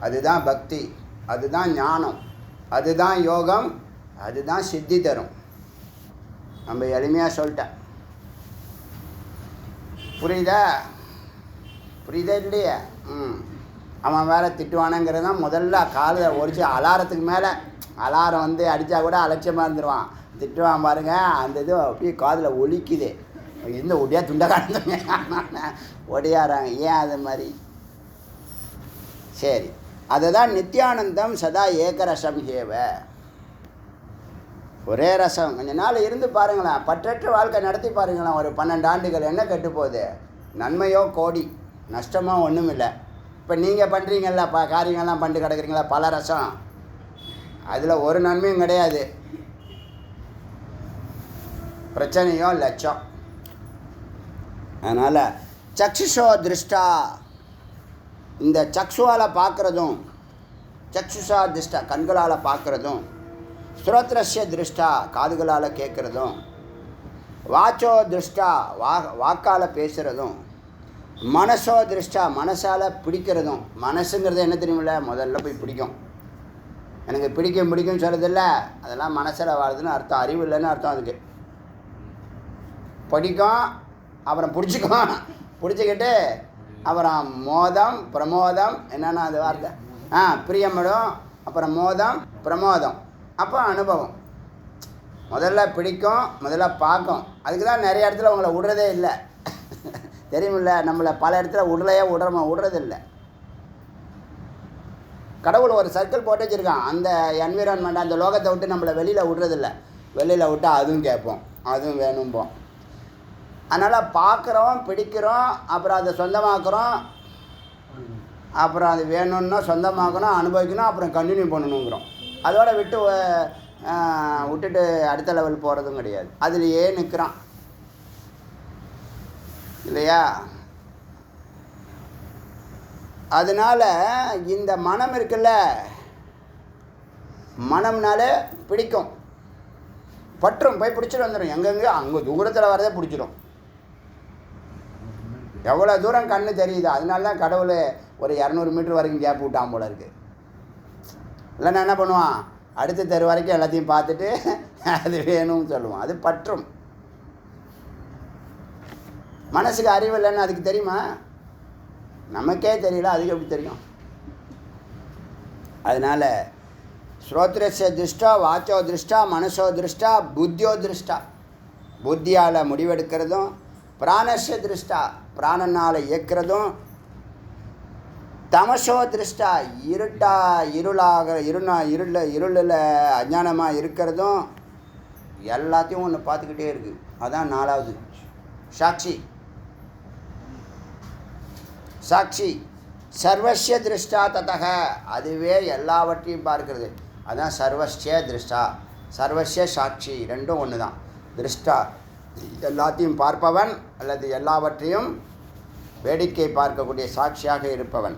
Speaker 1: அதுதான் பக்தி, அதுதான் ஞானம், அதுதான் யோகம், அதுதான் சித்தி தரும். நம்ம எளிமையாக சொல்லிட்டேன். புரியுதா? புரியுதா இல்லையா? அவன் வேறு திட்டுவானுங்கிறது தான் முதல்ல காலையில் ஒடிச்சு அலாரத்துக்கு மேலே. அலாரம் வந்து அடித்தா கூட அலட்சியமாக இருந்துருவான். திட்டுவான் பாருங்க, அந்த இது அப்படியே காதில் ஒலிக்குது. எந்த ஒடியா துண்டை காணுங்க ஒடியாராங்க. ஏன் அது மாதிரி? சரி, அதுதான் நித்யானந்தம் சதா ஏகரசம் ஹேவ. ஒரே ரசம். கொஞ்ச நாள் இருந்து பாருங்களேன், பற்றற்ற வாழ்க்கை நடத்தி பாருங்களேன். ஒரு 12 ஆண்டுகள் என்ன கெட்டு போகுது? நன்மையோ கோடி, நஷ்டமோ ஒன்றும் இல்லை. இப்போ நீங்கள் பண்ணுறீங்கல்ல காரியங்கள்லாம் பண்ணிட்டு கிடக்குறீங்களா பல ரசம், அதில் ஒரு நன்மையும் கிடையாது. பிரச்சனையோ லட்சம். அதனால் சக்ஷுஷோ திருஷ்டா, இந்த சக்ஷுவால் பார்க்குறதும், சக்ஷுஷா திருஷ்டா கண்களால் பார்க்குறதும், ஸ்ரோத்ரஸ்ய திருஷ்டா காதுகளால் கேட்குறதும், வாச்சோ திருஷ்டா வாக்கால் பேசுகிறதும், மனசோ திருஷ்டா மனசால் பிடிக்கிறதும். மனசுங்கிறது என்ன தெரியுமில்ல? முதல்ல போய் பிடிக்கும். எனக்கு பிடிக்கும் சொல்கிறதில்ல, அதெல்லாம் மனசில் வாழ்றதுன்னு அர்த்தம், அறிவு இல்லைன்னு அர்த்தம். அதுக்கு பிடிக்கும், அப்புறம் பிடிச்சிக்கும், பிடிச்சிக்கிட்டு அப்புறம் மோதம் பிரமோதம், என்னென்னா அது வார்த்தை பிரியப்படும், அப்புறம் மோதம் பிரமோதம், அப்போ அனுபவம். முதல்ல பிடிக்கும், முதல்ல பார்க்கும். அதுக்கு தான் நிறைய இடத்துல உங்களை விடுறதே இல்லை தெரியுமில்ல? நம்மளை பல இடத்துல விடுறதில்லை. கடவுள் ஒரு சர்க்கிள் போட்டு வச்சுருக்கான். அந்த என்விரான்மெண்ட், அந்த லோகத்தை விட்டு நம்மளை வெளியில் விடுறதில்லை. வெளியில் விட்டால் அதுவும் கேட்போம், அதுவும் வேணும்போம். அதனால் பார்க்குறோம், பிடிக்கிறோம், அப்புறம் அதை சொந்தமாக்குறோம், அப்புறம் அது வேணும்னா சொந்தமாக்கணும், அனுபவிக்கணும், அப்புறம் கண்டினியூ பண்ணணுங்கிறோம். அதோட விட்டுட்டு அடுத்த லெவல் போகிறதும் கிடையாது. அதுலேயே நிற்கிறான் இல்லையா? அதனால் இந்த மனம் இருக்குல்ல, மனம்னாலே பிடிக்கும், பற்றும், போய் பிடிச்சிட்டு வந்துடும். எங்கெங்கே அங்கே தூரத்தில் வரதே பிடிச்சிடும். எவ்வளோ தூரம் கண்ணு தெரியுது. அதனால தான் கடவுள் ஒரு 200 மீட்டர் வரைக்கும் கேப் விட்டான் போல இருக்குது. இல்லைன்னா என்ன பண்ணுவான்? அடுத்த தெரு வரைக்கும் எல்லாத்தையும் பார்த்துட்டு அது வேணும்னு சொல்லுவான். அது பற்றும். மனசுக்கு அறிவு இல்லைன்னு அதுக்கு தெரியுமா? நமக்கே தெரியல, அதுக்கு எப்படி தெரியும்? அதனால் ஸ்ரோத்ரஸ்ய திருஷ்டா வாச்சோ திருஷ்டா மனசோ திருஷ்டா புத்தியோ திருஷ்டா, புத்தியால் முடிவெடுக்கிறதும், பிராணஸ்ய திருஷ்டா பிராணனால் இயக்கிறதும், தமசோ திருஷ்டா இருளில் அஞ்ஞானமாக இருக்கிறதும், எல்லாத்தையும் ஒன்று பார்த்துக்கிட்டே இருக்குது. அதான் 4வது சாட்சி. சாட்சி சர்வஸ்ய திருஷ்டா ததக, அதுவே எல்லாவற்றையும் பார்க்கிறது. அதான் சர்வஸ்ய திருஷ்டா, சர்வஸ்ய சாட்சி, ரெண்டும் ஒன்று தான். திருஷ்டா எல்லாத்தையும் பார்ப்பவன், அல்லது எல்லாவற்றையும் வேடிக்கை பார்க்கக்கூடிய சாட்சியாக இருப்பவன்.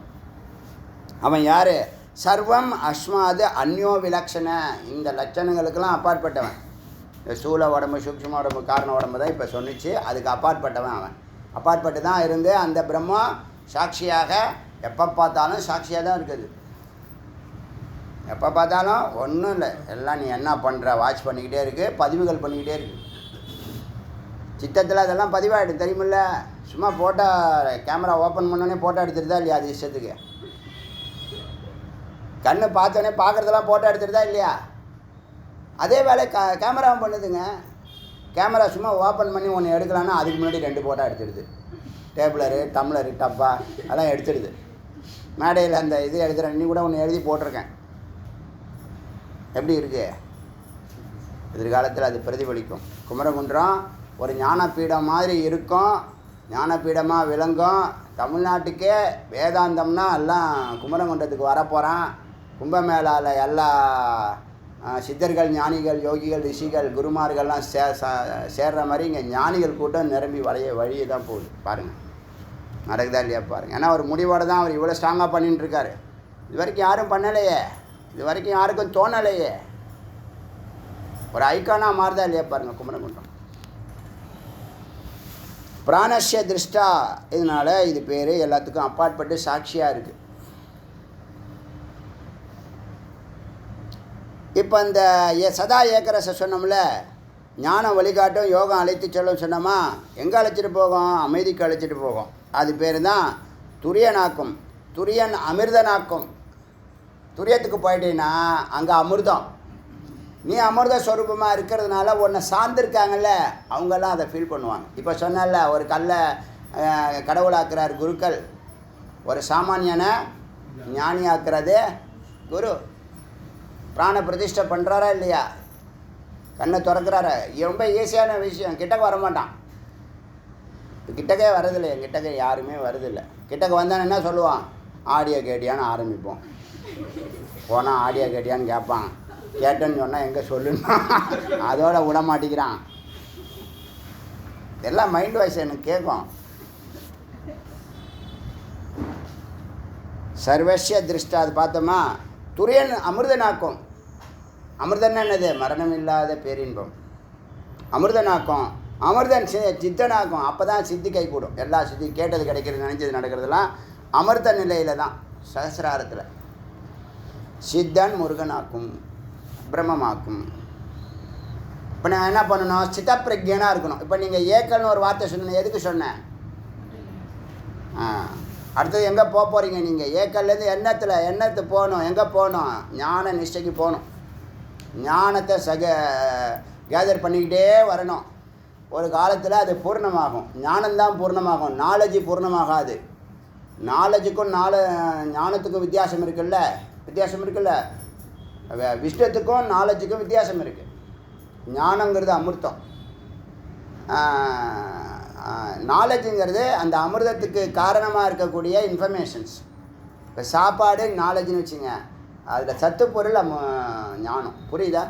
Speaker 1: அவன் யார்? சர்வம் அஸ்மாது அந்யோ விலக்ஷண. இந்த லட்சணங்களுக்கெல்லாம் அப்பாற்பட்டவன். இந்த ஸ்தூல உடம்பு, சூக்ஷ்ம உடம்பு, காரண உடம்பு தான் இப்போ சொன்னிச்சு. அதுக்கு அப்பாற்பட்டவன் அவன். அப்பாற்பட்டு தான் இருந்து அந்த பிரம்மம் சாட்சியாக எப்போ பார்த்தாலும் சாட்சியாக தான் இருக்குது. எப்போ பார்த்தாலும் ஒன்றும் இல்லை, எல்லாம் நீ என்ன பண்ணுற வாட்ச் பண்ணிக்கிட்டே இருக்குது, பதிவுகள் பண்ணிக்கிட்டே இருக்குது. சித்தத்தில் அதெல்லாம் பதிவாகிடும் தெரியுமில்ல. சும்மா ஃபோட்டோ கேமரா ஓப்பன் பண்ணோடனே ஃபோட்டோ எடுத்துருதா இல்லையா? அது இஷ்டத்துக்கு கண்ணு பார்த்தோன்னே பார்க்குறதெல்லாம் ஃபோட்டோ எடுத்துருதா இல்லையா? அதே வேலை கேமராவும் பண்ணுதுங்க. கேமரா சும்மா ஓப்பன் பண்ணி ஒன்று எடுக்கலான்னா அதுக்கு முன்னாடி 2 ஃபோட்டோ எடுத்துடுது. டேபிளரு, டம்ளரு, டப்பா அதெல்லாம் எடுத்துடுது. மேடையில் அந்த இது எழுதுகிறேன், நீ கூட ஒன்று எழுதி போட்டிருக்கேன். எப்படி இருக்குது? எதிர்காலத்தில் அது பிரதிபலிக்கும். குமரகுன்றம் ஒரு ஞானப்பீடம் மாதிரி இருக்கும், ஞானப்பீடமாக விளங்கும். தமிழ்நாட்டுக்கே வேதாந்தம்னா எல்லாம் குமரகுன்றத்துக்கு வரப்போகிறான். கும்பமேளாவில் எல்லா சித்தர்கள், ஞானிகள், யோகிகள், ரிஷிகள், குருமார்கள்லாம் சேர்ற மாதிரி இங்கே ஞானிகள் கூட்டம் நிரம்பி வழியே தான் போகுது. பாருங்கள் நடக்குதா இல்லையா பாருங்கள். ஏன்னா ஒரு முடிவோடு தான் அவர் இவ்வளோ ஸ்ட்ராங்காக பண்ணிட்டு இருக்காரு. இது வரைக்கும் யாரும் பண்ணலையே, இது வரைக்கும் யாருக்கும் தோணலையே. ஒரு ஐக்கானாக மாறுதா இல்லையா பாருங்கள் குமரகுன்றம். பிராணஸ்ய திருஷ்டா, இதனால் இது பேர் எல்லாத்துக்கும் அப்பாற்பட்டு சாட்சியாக இருக்குது. இப்போ இந்த சதா ஏக்கரசை சொன்னோம்ல, ஞானம் வழிகாட்டும், யோகம் அழைத்து செல்லும் சொன்னோமா, எங்கே அழைச்சிட்டு போகும்? அமைதிக்கு அழைச்சிட்டு போகும். அது பேர் தான் துரியனாக்கும். துரியன் அமிர்தனாக்கும். துரியத்துக்கு போயிட்டீங்கன்னா அங்கே அமிர்தம். நீ அமிர்த ஸ்வரூபமாக இருக்கிறதுனால உன்னை சார்ந்திருக்காங்கல்ல, அவங்கெல்லாம் அதை ஃபீல் பண்ணுவாங்க. இப்போ சொன்னல, ஒரு கல்லை கடவுளாக்குறார் குருக்கள், ஒரு சாமானியனை ஞானியாக்குறது குரு. பிராண பிரதிஷ்டை பண்ணுறாரா இல்லையா? கண்ணை திறக்கிறாரு. ரொம்ப ஈஸியான விஷயம். கிட்டக்க வரமாட்டான். கிட்டக்கே வரதில்லை. கிட்டக்க யாருமே வரதில்லை. கிட்டக்க வந்தான்னு என்ன சொல்லுவான்? ஆடியோ கேட்டியான்னு ஆரம்பிப்போம். போனால் ஆடியோ கேட்டியான்னு கேட்பான். கேட்டேன்னு சொன்னால் எங்கே சொல்லுன்னா அதோட விட மாட்டேங்கிறான். எல்லாம் மைண்ட் வாய்ஸ் எனக்கு கேட்கும். சர்வஸ்ய திருஷ்டா, அது பார்த்தோமா. துரியன் அமிர்தனாக்கும். அமிர்தன்னா என்னது? மரணம் இல்லாத பேரின்பம். அமிர்தனாக்கும். அமிர்தன் சித்தனாக்கும். அப்போ தான் சித்தி கை கூடும். எல்லா சித்தி கேட்டது கிடைக்கிறது, நினைச்சது நடக்கிறதுலாம் அமிர்த நிலையில் தான். சகசிராரத்தில் சித்தன் முருகனாக்கும், பிரம்மமாக்கும். இப்போ நான் என்ன பண்ணணும்? சித்தப்பிரஜனாக இருக்கணும். இப்போ நீங்கள் ஏக்கல்னு ஒரு வார்த்தை சொன்னீங்க, எதுக்கு சொன்னேன்? அடுத்தது எங்கே போக போகிறீங்க நீங்கள்? ஏக்கல்லேருந்து எண்ணத்து போகணும். எங்கே போகணும்? ஞான நிஷ்டைக்கு போகணும். ஞானத்தை கேதர் பண்ணிக்கிட்டே வரணும். ஒரு காலத்தில் அது பூர்ணமாகும். ஞானம்தான் பூர்ணமாகும், நாலேஜ் பூர்ணமாகாது. நாலேஜுக்கும் ஞானத்துக்கும் வித்தியாசம் இருக்குல்ல? விஷ்டத்துக்கும் நாலேஜுக்கும் வித்தியாசம் இருக்குது. ஞானங்கிறது அமிர்தம், நாலேஜுங்கிறது அந்த அமிர்தத்துக்கு காரணமாக இருக்கக்கூடிய இன்ஃபர்மேஷன்ஸ். இப்போ சாப்பாடு நாலேஜ்னு வச்சுங்க, அதில் சத்து பொருள் ஞானம். புரியுதா?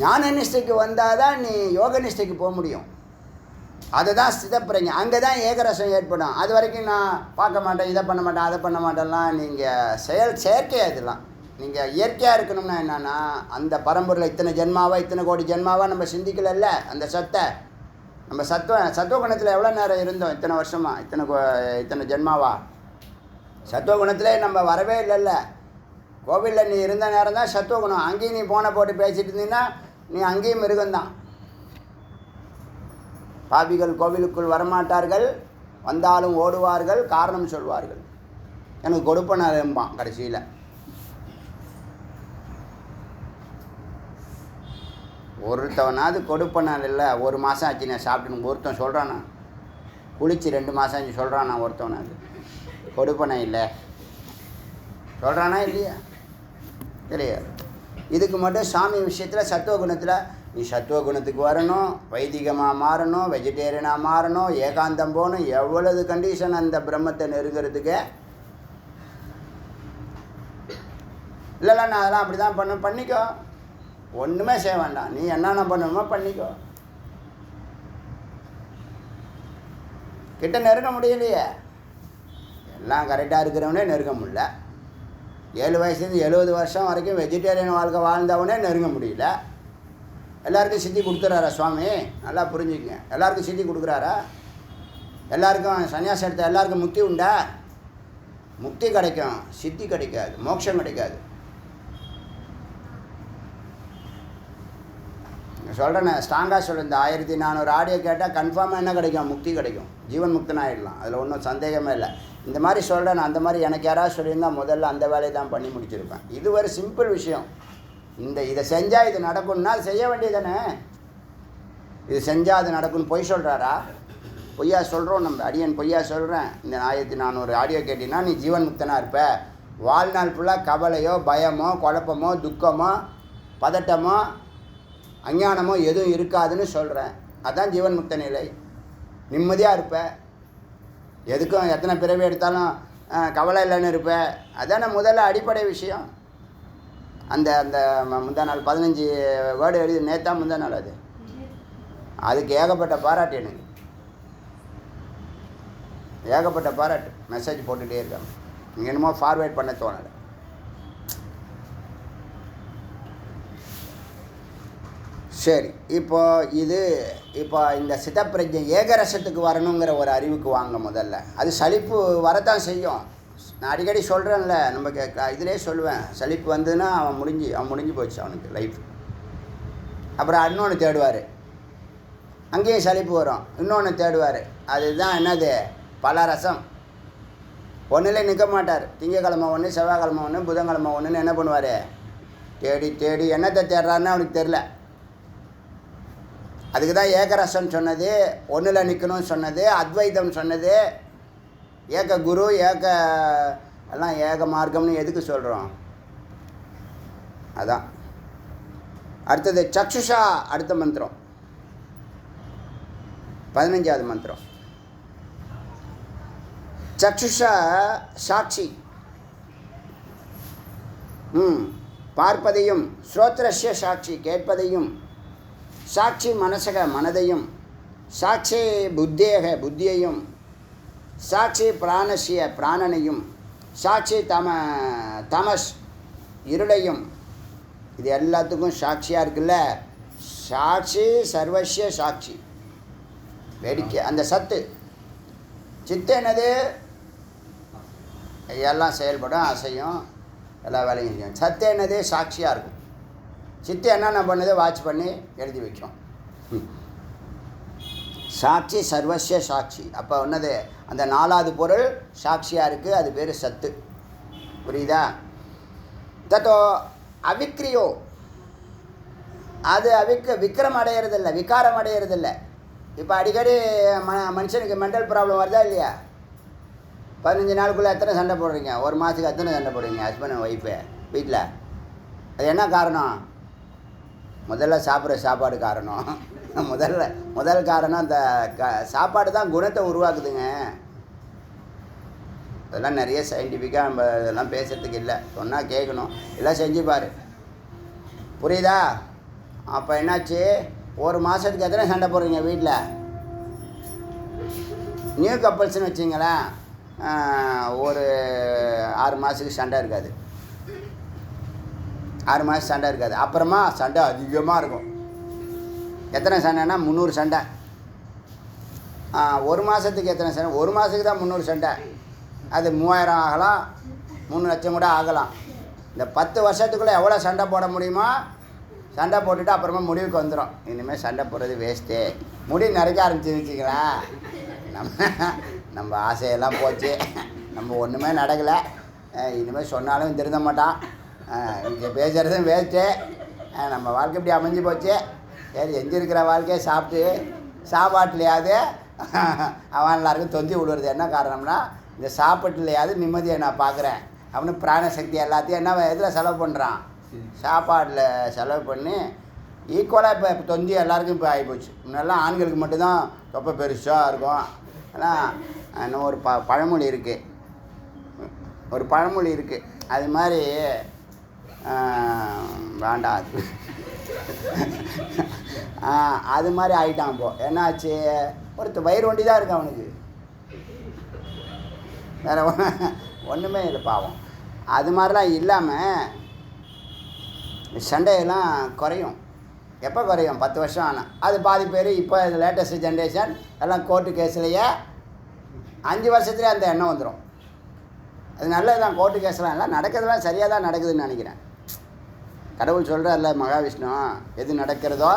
Speaker 1: ஞான நிஷ்டைக்கு வந்தால் தான் நீ யோக நிஷ்டைக்கு போக முடியும். அதுதான் சிதப்பிரங்க. அங்கே தான் ஏகரசம் ஏற்படும். அது வரைக்கும் நான் பார்க்க மாட்டேன், இதை பண்ண மாட்டேன், அதை பண்ண மாட்டேன்லாம் நீங்கள் செயற்கை. அதெல்லாம் நீங்கள் இயற்கையாக இருக்கணும்னா என்னென்னா, அந்த பரம்பரையில் இத்தனை ஜென்மாவா, இத்தனை கோடி ஜென்மாவா நம்ம சிந்திக்கலைல்ல அந்த சத்தை. நம்ம சத்துவ குணத்தில் எவ்வளோ நேரம் இருந்தோம்? இத்தனை வருஷமாக, இத்தனை ஜென்மாவா சத்துவ குணத்திலே நம்ம வரவே இல்லைல்ல. கோவிலில் நீ இருந்த நேரம் தான் சத்துவ குணம். அங்கேயும் நீ போனை போட்டு பேசிட்டு இருந்தீங்கன்னா நீ அங்கேயும் மிருகம்தான். பாவிகள் கோவிலுக்குள் வரமாட்டார்கள், வந்தாலும் ஓடுவார்கள், காரணம் சொல்வார்கள். எனக்கு கொடுப்பனாம்பான் கடைசியில். ஒருத்தவனாவது கொடுப்பனால் இல்லை, 1 மாதம் ஆச்சு நான் சாப்பிட்டுன்னு ஒருத்தன் சொல்கிறானா? குளிச்சு 2 மாதம் ஆச்சு சொல்கிறானா ஒருத்தவனாவது? கொடுப்பனை இல்லை சொல்கிறானா இல்லையா? தெரியாது. இதுக்கு மட்டும் சாமி விஷயத்தில் சத்துவ குணத்தில் நீ சத்துவ குணத்துக்கு வரணும், வைதிகமாக மாறணும், வெஜிடேரியனாக மாறணும், ஏகாந்தம் போகணும். எவ்வளவு கண்டிஷன் அந்த பிரம்மத்தை நெருங்கிறதுக்கு. இல்லைல்ல நான் அதெல்லாம் அப்படி தான் பண்ணிக்கோ, ஒன்றுமே செய்ய வேண்டாம், நீ என்னென்ன பண்ணணுமோ பண்ணிக்கோ. கிட்ட நெருங்க முடியலையே, எல்லாம் கரெக்டாக இருக்கிறவனே நெருங்க முடியல. 7 வயசுலேருந்து 70 வருஷம் வரைக்கும் வெஜிடேரியன் வாழ்க்கை வாழ்ந்தவனே நெருங்க முடியல. எல்லாருக்கும் சித்தி கொடுத்துறாரா சுவாமி? நல்லா புரிஞ்சுக்கங்க. எல்லாருக்கும் சித்தி கொடுக்குறாரா? எல்லாருக்கும் சன்னியாசம் எடுத்த எல்லாருக்கும் முக்தி உண்டா? முக்தி கிடைக்கும், சித்தி கிடைக்காது, மோட்சம் கிடைக்காது. சொல்கிறேன், ஸ்ட்ராங்காக சொல்கிறேன். இந்த 1400 ஆடியோ கேட்டால் கன்ஃபார்மாக என்ன கிடைக்கும்? முக்தி கிடைக்கும், ஜீவன் முக்தன் ஆகிடலாம். அதில் ஒன்றும் சந்தேகமே இல்லை. இந்த மாதிரி சொல்கிறேன். அந்த மாதிரி எனக்கு யாராவது சொல்லியிருந்தால் முதல்ல அந்த வேலையை தான் பண்ணி முடிச்சிருப்பேன். இது ஒரு சிம்பிள் விஷயம். இதை செஞ்சால் இது நடக்கும்னா அது செய்ய வேண்டியதானே. இது செஞ்சால் அது நடக்கும்னு பொய் சொல்கிறாரா? பொய்யா சொல்கிறோம் நம்ம. அடியன் பொய்யா சொல்கிறேன். இந்த 1400 ஆடியோ கேட்டிங்கன்னா நீ ஜீவன் முக்தனாக இருப்ப. வாழ்நாள் ஃபுல்லாக கவலையோ பயமோ குழப்பமோ துக்கமோ பதட்டமோ அஞ்ஞானமோ எதுவும் இருக்காதுன்னு சொல்கிறேன். அதுதான் ஜீவன் முக்த நிலை. நிம்மதியாக இருப்ப. எதுக்கும் எத்தனை பிறவி எடுத்தாலும் கவலை இல்லைன்னு இருப்ப. அதான முதல்ல அடிப்படை விஷயம். அந்த அந்த முந்தா நாள் 15 வேர்டு எழுதி நேற்றா முந்தா நாள் அதுக்கு ஏகப்பட்ட பாராட்டு. எனக்கு ஏகப்பட்ட பாராட்டு. மெசேஜ் போட்டுகிட்டே இருக்காங்க. நீங்கள் என்னமோ ஃபார்வேர்ட் பண்ண தோணலை. சரி, இப்போ இந்த சித்தப்பிரஜை ஏகரசத்துக்கு வரணுங்கிற ஒரு அறிவுக்கு வாங்க முதல்ல. அது சலிப்பு வரத்தான் செய்யும். நான் அடிக்கடி சொல்கிறேன்ல, நம்ம இதிலே சொல்லுவேன், சலிப்பு வந்துன்னா அவன் முடிஞ்சு போச்சு அவனுக்கு லைஃப். அப்புறம் இன்னொன்று தேடுவார், அங்கேயும் சலிப்பு வரும், இன்னொன்று தேடுவார். அதுதான் என்னது? பல ரசம். ஒன்றில் நிற்க மாட்டார். திங்கக்கிழமை ஒன்று, செவ்வாய்க்கிழமை ஒன்று, புதன்கிழமை ஒன்றுன்னு என்ன பண்ணுவார்? தேடி தேடி என்னத்தை தேடுறாருன்னு அவனுக்கு தெரில. அதுக்கு தான் ஏகரசம் சொன்னது, ஒன்றில் நிற்கணும்னு சொன்னது, அத்வைதம் சொன்னது, ஏக குரு எல்லாம் ஏக மார்க்கம்னு எதுக்கு சொல்கிறோம்? அதான். அடுத்தது சக்ஷுஷா. அடுத்த மந்திரம் 15வது மந்திரம். சக்ஷுஷா சாட்சி. பார்ப்பதையும், ஸ்ரோத்ரஸ்ய சாட்சி கேட்பதையும், சாட்சி மனதையும், சாட்சி புத்தியையும், சாட்சி பிராணனையும், சாட்சி தமஸ் இருளையும். இது எல்லாத்துக்கும் சாட்சியாக இருக்குல்ல. சாட்சி சர்வஸ்ய சாட்சி. வேடிக்கை. அந்த சத்து சித்து என்னது? எல்லாம் செயல்படும், அசையும், எல்லா வேலையும் செய்யும். சத்து என்னது? சாட்சியாக இருக்கும். சித்து என்னென்ன பண்ணுது? வாட்ச் பண்ணி எழுதி வைக்கும். சாட்சி சர்வஸ்ய சாட்சி. அப்போ என்னது? அந்த 4வது பொருள் சாட்சியாக இருக்குது. அது பேர் சத்து. புரியுதா? தத்தோ அவிக்ரியோ. அது விக்ரம் அடையிறதில்லை, விகாரம் அடையிறதில்லை. இப்போ அடிக்கடி மனுஷனுக்கு மென்டல் ப்ராப்ளம் வருதா இல்லையா? 15 நாளுக்குள்ளே எத்தனை சண்டை போடுறீங்க? ஒரு மாதத்துக்கு எத்தனை சண்டை போடுறீங்க ஹஸ்பண்ட் அண்ட் ஒய்ஃபு வீட்டில்? அது என்ன காரணம்? முதல்ல சாப்பிட்ற சாப்பாடு காரணம். முதல் காரணம் அந்த சாப்பாடு தான் குணத்தை உருவாக்குதுங்க. அதெல்லாம் நிறைய சயின்டிஃபிக்காக நம்ம இதெல்லாம் பேசுகிறதுக்கு இல்லை. சொன்னால் கேட்கணும். எல்லாம் செஞ்சுப்பார். புரியுதா? அப்போ என்னாச்சு? ஒரு மாதத்துக்கு எத்தனை சண்டை போடுறீங்க வீட்டில்? நியூ கப்பல்ஸ்னு வச்சிங்களேன், ஒரு 6 மாதத்துக்கு சண்டை இருக்காது. 6 மாதம் சண்டை இருக்காது. அப்புறமா சண்டை அதிகமாக இருக்கும். எத்தனை சண்டைன்னா 300 சண்டை. ஒரு மாதத்துக்கு எத்தனை சண்டை? ஒரு மாதத்துக்கு தான் 300 சண்டை. அது 3000 ஆகலாம், 3 லட்சம் கூட ஆகலாம். இந்த 10 வருஷத்துக்குள்ளே எவ்வளோ சண்டை போட முடியுமோ சண்டை போட்டுட்டு அப்புறமா முடிவுக்கு வந்துடும், இனிமேல் சண்டை போடுறது வேஸ்ட்டு. முடி நிறைக்க ஆரம்பிச்சிருச்சிங்களேன். நம்ம ஆசையெல்லாம் போச்சு, நம்ம ஒன்றுமே நடக்கலை, இனிமேல் சொன்னாலும் திருந்த மாட்டான், இங்கே பேசுகிறதும் வேஸ்ட்டு, நம்ம வாழ்க்கை இப்படி அமைஞ்சு போச்சு. சரி, எஞ்சிருக்கிற வாழ்க்கையை சாப்பாட்டுலையாவது அவன் எல்லாருக்கும் தொந்தி விடுறது. என்ன காரணம்னா, இந்த சாப்பாட்டுலையாவது நிம்மதியை நான் பார்க்குறேன் அப்படின்னு பிராணசக்தி எல்லாத்தையும் என்ன எதில் செலவு பண்ணுறான்? சாப்பாட்டில் செலவு பண்ணி ஈக்குவலாக இப்போ தொந்தி எல்லாருக்கும் இப்போ ஆகிப்போச்சு. முன்னெல்லாம் ஆண்களுக்கு மட்டும்தான் ரொம்ப பெருசாக இருக்கும். ஆனால் இன்னும் ஒரு பழமொழி இருக்குது, அது மாதிரி வேண்டாம், அது மாதிரி ஆகிட்டான். இப்போது என்னாச்சு? ஒருத்தர் வயிறு ஒண்டி தான் இருக்கு அவனுக்கு, வேறு ஒன்றுமே இல்லை பாவம். அது மாதிரிலாம் இல்லாமல் சண்டையெல்லாம் குறையும். எப்போ குறையும்? 10 வருஷம் ஆனால். அது பாதி பேர் இப்போ லேட்டஸ்ட் ஜென்ரேஷன் எல்லாம் கோர்ட்டு கேஸ்லேயே 5 வருஷத்துலேயே அந்த எண்ணம் வந்துடும். அது நல்லது தான். கோர்ட்டு கேஸ்லாம் எல்லாம் நடக்கிறதுலாம் சரியாக தான் நடக்குதுன்னு நினைக்கிறேன். கடவுள் சொல்கிறார்ல மகாவிஷ்ணு, எது நடக்கிறதோ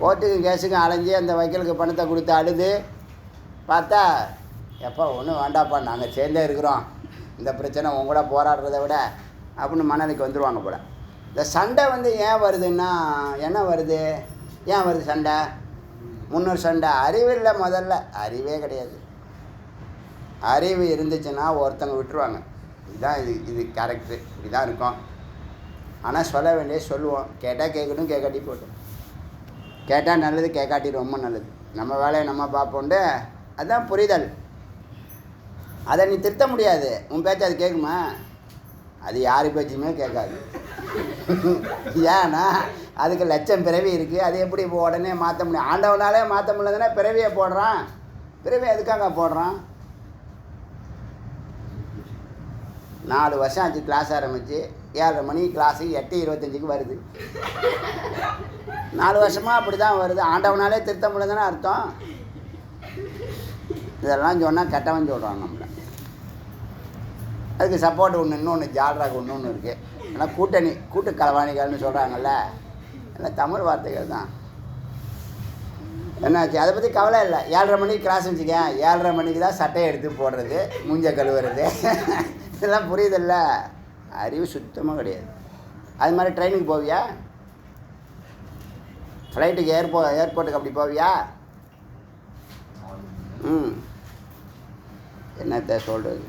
Speaker 1: கோர்ட்டுக்கும் கேஸுக்கும் அலைஞ்சி அந்த வக்கீலுக்கு பணத்தை கொடுத்து அழுது பார்த்தா எப்போ ஒன்றும் வேண்டாப்பா, நாங்கள் சேர்ந்தே இருக்கிறோம், இந்த பிரச்சனை உங்க கூட போராடுறதை விட அப்படின்னு மனநிலைக்கு வந்துடுவாங்க போல். இந்த சண்டை வந்து ஏன் வருதுன்னா, என்ன வருது, ஏன் வருது சண்டை? முன்னொரு சண்டை அறிவு இல்லை. முதல்ல அறிவே கிடையாது. அறிவு இருந்துச்சுன்னா ஒருத்தங்க விட்டுருவாங்க, இதுதான் இது கேரக்டரு, இப்படி தான் இருக்கும். ஆனால் சொல்ல வேண்டிய சொல்லுவோம். கேட்டால் கேட்கட்டும், கேட்காட்டி போட்டோம். கேட்டால் நல்லது, கேட்காட்டி ரொம்ப நல்லது. நம்ம வேலையை நம்ம பார்ப்போண்டு. அதுதான் புரிதல். அதை நீ திருத்த முடியாது. உன் பேச்சு அது கேட்குமா? அது யார் பேச்சுமே கேட்காது. ஏன்னா அதுக்கு லட்சம் பிறவி இருக்குது. அது எப்படி இப்போ உடனே மாற்ற முடியும்? ஆண்டவனாலே மாற்ற முடியலதுன்னா பிறவியை போடுறான். பிறவி எதுக்காக போடுறான்? 4 வருஷம் ஆச்சு கிளாஸ் ஆரம்பித்து. 7:30 மணிக்கு கிளாஸு 8:25 வருது. 4 வருஷமாக அப்படி தான் வருது. ஆண்டவனாலே திருத்த முடியலதுன்னு அர்த்தம். இதெல்லாம் சொன்னால் கெட்டவன் சொல்கிறான் நம்மளை. அதுக்கு சப்போர்ட் இன்னொன்று ஜால்ராக்கு ஒன்று இருக்குது. ஆனால் கூட்டு களவாணிகள்னு சொல்கிறாங்கல்ல, எல்லாம் தமிழ் வார்த்தைகள் தான். என்னாச்சு? அதை பற்றி கவலை இல்லை. 7:30 மணிக்கு கிளாஸ் வச்சுக்கேன். 7:30 மணிக்கு தான் சட்டையை எடுத்து போடுறது, மூஞ்ச கழுவுறது, இதெல்லாம் புரியுதில்ல. அறிவு சுத்தமாக கிடையாது. அது மாதிரி ட்ரெயினுக்கு போவியா? ஃப்ளைட்டுக்கு ஏர்போர்ட்டுக்கு அப்படி போவியா? என்னத்தை சொல்கிறது?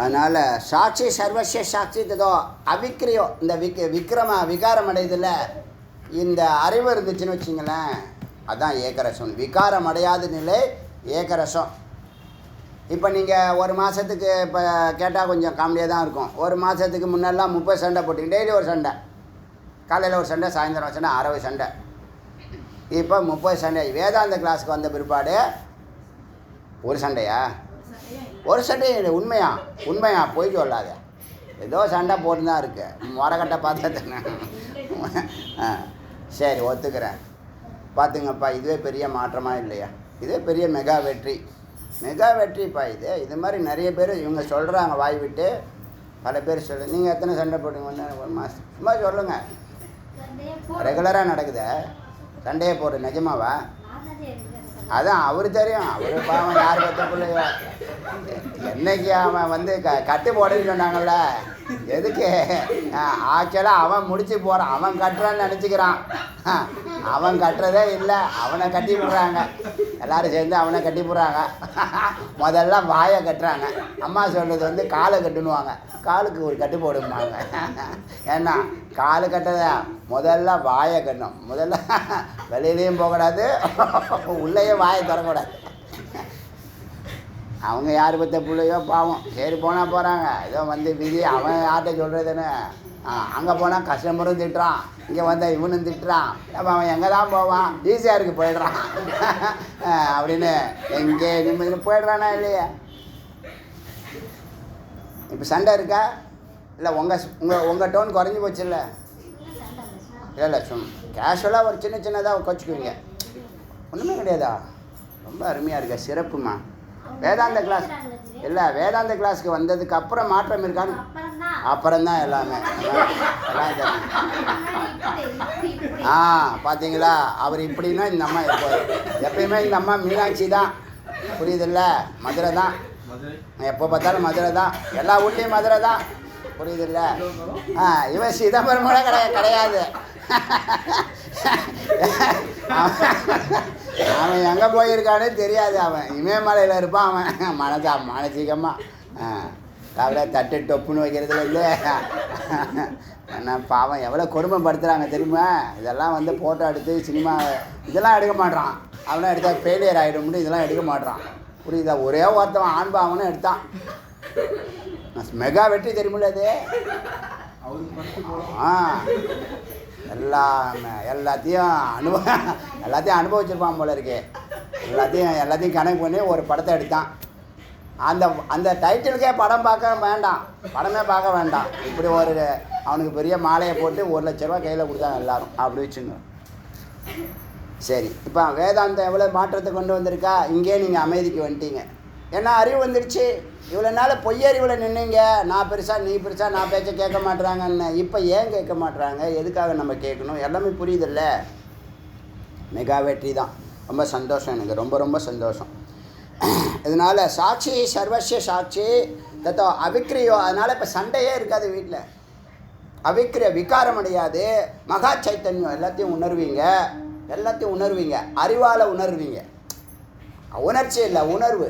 Speaker 1: அதனால் சாட்சி சர்வசிய சாட்சி ததோ அவிக்கிரியோ. இந்த விகாரம் அடையதில்ல. இந்த அறிவு இருந்துச்சுன்னு வச்சிங்களேன், அதுதான் ஏகரசம். விகாரம் அடையாத நிலை ஏகரசம். இப்போ நீங்கள் ஒரு மாதத்துக்கு இப்போ கேட்டால் கொஞ்சம் காமெடியாக தான் இருக்கும். ஒரு மாதத்துக்கு முன்னெல்லாம் 30 சண்டை போட்டிங்க. டெய்லி ஒரு சண்டை, காலையில் ஒரு சண்டை, சாயந்தரம் ஒரு சண்டை, 60 சண்டை. இப்போ 30 சண்டை. வேதாந்த கிளாஸுக்கு வந்த பிற்பாடு ஒரு சண்டையா? ஒரு சண்டை உண்மையா போய் சொல்லாத. ஏதோ சண்டை போட்டு தான் இருக்கு. முறக்கட்டை பார்த்தா சரி ஒத்துக்கிறேன். பார்த்துங்கப்பா, இதுவே பெரிய மாற்றமாக இல்லையா? இதே பெரிய மெகா வெற்றிப்பா. இது மாதிரி நிறைய பேர் இவங்க சொல்கிறாங்க வாய் விட்டு. பல பேர் சொல்லு. நீங்கள் எத்தனை சண்டை போடுங்க? 1 மாதம். சும்மா சொல்லுங்கள். ரெகுலராக நடக்குது சண்டையே போடுற. நிஜமாவா? அதான் அவர் தெரியும். அவர் பாவம் யார் பற்ற பிள்ளையோ. என்னைக்கு அவன் வந்து கட்டு போடுன்னு சொன்னாங்கல்ல, எதுக்கு? ஆக்சுவலாக அவன் முடிச்சு போகிறான். அவன் கட்டுறான்னு நினச்சிக்கிறான். அவன் கட்டுறதே இல்லை, அவனை கட்டி போடுறாங்க. எல்லோரும் சேர்ந்து அவனை கட்டி போடுறாங்க. முதல்ல வாயை கட்டுறாங்க. அம்மா சொல்கிறது வந்து காலை கட்டுனுவாங்க. காலுக்கு ஒரு கட்டு போடுவாங்க. ஏன்னா காலு கட்டத முதல்ல வாயை கட்டணும். முதல்ல வெளியிலையும் போகக்கூடாது, உள்ளேயே வாயை தரக்கூடாது. அவங்க யார் பற்ற பிள்ளையோ பாவம். சரி போனால் போகிறாங்க. ஏதோ வந்து விதி. அவன் யார்கிட்ட சொல்கிறதுன்னு. அங்கே போனால் கஸ்டமரும் திட்டுறான், இங்கே வந்தால் இவனும் திட்டுறான். அப்போ அவன் எங்கே தான் போவான்? ஈஸியாக இருக்குது போயிடுறான் அப்படின்னு எங்கே நிம்மதி போயிடுறானா இல்லையா? இப்போ சண்டை இருக்கா? இல்லை உங்கள் டோன் குறைஞ்சி போச்சு? இல்லை கேஷுவலாக ஒரு சின்னதாக கோச்சிக்குவீங்க. ஒன்றுமே கிடையாதா? ரொம்ப அருமையாக இருக்கா, சிறப்புமா. வேதாந்த கிளாஸ் இல்லை, வேதாந்த கிளாஸுக்கு வந்ததுக்கு அப்புறம் மாற்றம் இருக்கான்னு அப்புறம்தான் எல்லாமே பார்த்தீங்களா? அவர் இப்படின்னா இந்த அம்மா எப்பயுமே இந்த அம்மா மீனாட்சி தான். புரியுதில்ல? மதுரை தான். எப்போ பார்த்தாலும் மதுரை தான். எல்லா ஊர்லேயும் மதுரை தான். புரியுதில்ல? இவன் சிதம்பரம் கூட கிடையாது. அவன் எங்கே போயிருக்கானே தெரியாது. அவன் இமயமலையில் இருப்பான். அவன் மானசீகமாக கவலை தட்டு டொப்புன்னு வைக்கிறதுல இல்லை. ஏன்னா பாவம் எவ்வளோ கொடுமைப்படுத்துகிறாங்க தெரியுமா? இதெல்லாம் வந்து ஃபோட்டோ எடுத்து சினிமா இதெல்லாம் எடுக்க மாட்டான். அவனை எடுத்தால் ஃபெயிலியர் ஆகிடும்னு இதெல்லாம் எடுக்க மாட்டான். புரியுதா? ஒரே ஒருத்தவன் ஆண்பாவனும் எடுத்தான். மெகா வெற்றி தெரியுமில்ல அது? எல்லாத்தையும் அனுபவிச்சிருப்பான் போல இருக்கு. எல்லாத்தையும் கணக்கு பண்ணி ஒரு படத்தை எடுத்தான். அந்த அந்த டைட்டிலுக்கே படம் பார்க்க வேண்டாம், படமே பார்க்க வேண்டாம். இப்படி ஒரு அவனுக்கு பெரிய மாலையை போட்டு 1 லட்ச ரூபா கையில் கொடுத்தாங்க எல்லாரும். அப்படி வச்சுங்க. சரி, இப்போ வேதாந்தம் எவ்வளோ மாற்றத்தை கொண்டு வந்திருக்கா? இங்கே நீங்கள் அமைதிக்கு வந்துட்டீங்க. ஏன்னா அறிவு வந்துடுச்சு. இவ்வளோ நாள் பொய்யறிவில் நின்னீங்க, நான் பெருசா நீ பெருசா, நான் பேச்ச கேட்க மாட்டுறாங்கன்னு. இப்போ ஏன் கேட்க மாட்டுறாங்க, எதுக்காக நம்ம கேட்கணும், எல்லாமே புரியுதில்ல. மெகா வெற்றி தான். ரொம்ப சந்தோஷம், எனக்கு ரொம்ப ரொம்ப சந்தோஷம். இதனால் சாட்சி சர்வஸ்ய சாட்சி தத்தோ அவிக்ரியோ. அதனால் இப்போ சண்டையே இருக்காது வீட்டில். அவிக்ரிய விகாரம் அடையாது. மகா சைத்தன்யம் எல்லாத்தையும் உணர்வீங்க, எல்லாத்தையும் உணர்வீங்க. அறிவால் உணர்வீங்க. உணர்ச்சி இல்லை, உணர்வு,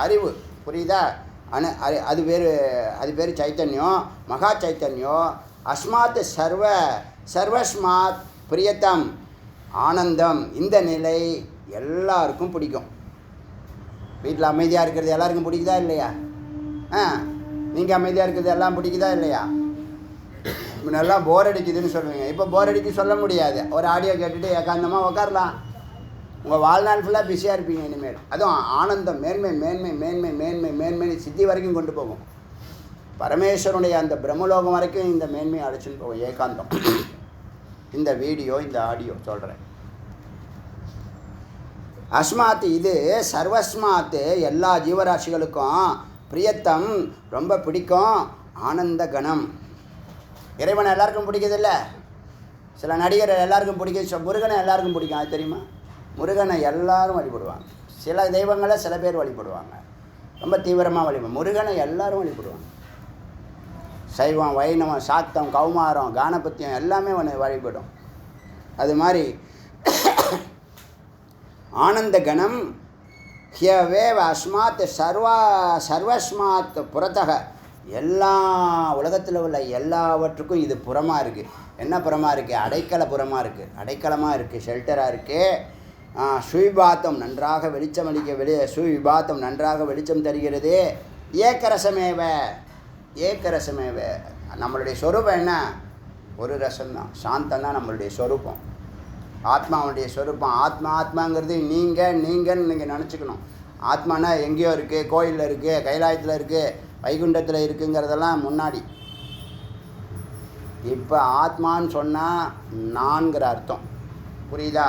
Speaker 1: அறிவு. புரியுதா? அது பேர் சைத்தன்யம், மகா சைத்தன்யம். அஸ்மாத் சர்வஸ்மாத் பிரியத்தம் ஆனந்தம். இந்த நிலை எல்லாருக்கும் பிடிக்கும். வீட்டில் அமைதியாக இருக்கிறது எல்லாருக்கும் பிடிக்குதா இல்லையா? நீங்கள் அமைதியாக இருக்கிறது எல்லாம் பிடிக்குதா இல்லையா? முன்னெல்லாம் போர் அடிக்குதுன்னு சொல்லுவீங்க, இப்போ போர் அடிக்க சொல்ல முடியாது. ஒரு ஆடியோ கேட்டுட்டு ஏகாந்தமாக உட்காரலாம். உங்கள் வாழ்நாள் ஃபுல்லாக பிஸியாக இருப்பீங்க இனிமேல். அதுவும் ஆனந்தம், மேன்மை மேன்மை மேன்மை மேன்மை மேன்மை சித்தி வரைக்கும் கொண்டு போகும். பரமேஸ்வரனுடைய அந்த பிரம்மலோகம் வரைக்கும் இந்த மேன்மையை அழைச்சின்னு போகும் ஏகாந்தம். இந்த வீடியோ, இந்த ஆடியோ சொல்கிறேன். அஸ்மாத் இது சர்வஸ்மாத் எல்லா ஜீவராசிகளுக்கும் பிரியத்தம் ரொம்ப பிடிக்கும். ஆனந்த கணம். இறைவனை எல்லாருக்கும் பிடிக்குதில்ல. சில நடிகர் எல்லாருக்கும் பிடிக்கும். முருகனை எல்லாருக்கும் பிடிக்கும், அது தெரியுமா? முருகனை எல்லாரும் வழிபடுவாங்க. சில தெய்வங்களை சில பேர் வழிபடுவாங்க, ரொம்ப தீவிரமாக வழிபடுவாங்க. முருகனை எல்லாரும் வழிபடுவாங்க. சைவம், வைணவம், சாக்தம், கௌமாரம், கானபத்தியம் எல்லாமே வழிபடும். அது மாதிரி ஆனந்த கணம் ஹியவேவ அஸ்மாத் சர்வஸ்மாத் புறத்தக. எல்லா உலகத்தில் உள்ள எல்லாவற்றுக்கும் இது புறமாக இருக்குது. என்ன புறமாக இருக்குது? அடைக்கல புறமாக இருக்குது, அடைக்கலமாக இருக்குது, ஷெல்டராக இருக்குது. சுவிபாத்தம் நன்றாக வெளிச்சம் சுவிபாத்தம் நன்றாக வெளிச்சம் தருகிறது. ஏக்கரசமேவ ஏக்கரசமேவ. நம்மளுடைய சொரூபம் என்ன? ஒரு ரசம்தான், சாந்தம் தான் நம்மளுடைய சொரூபம். ஆத்மாவுடைய சொரூபம். ஆத்மாங்கிறது நீங்கன்னு நீங்கள் நினச்சிக்கணும். ஆத்மானா எங்கேயோ இருக்குது, கோயிலில் இருக்குது, கைலாயத்தில் இருக்குது, வைகுண்டத்தில் இருக்குங்கிறதெல்லாம் முன்னாடி. இப்போ ஆத்மான்னு சொன்னால் நான்கிற அர்த்தம். புரியுதா?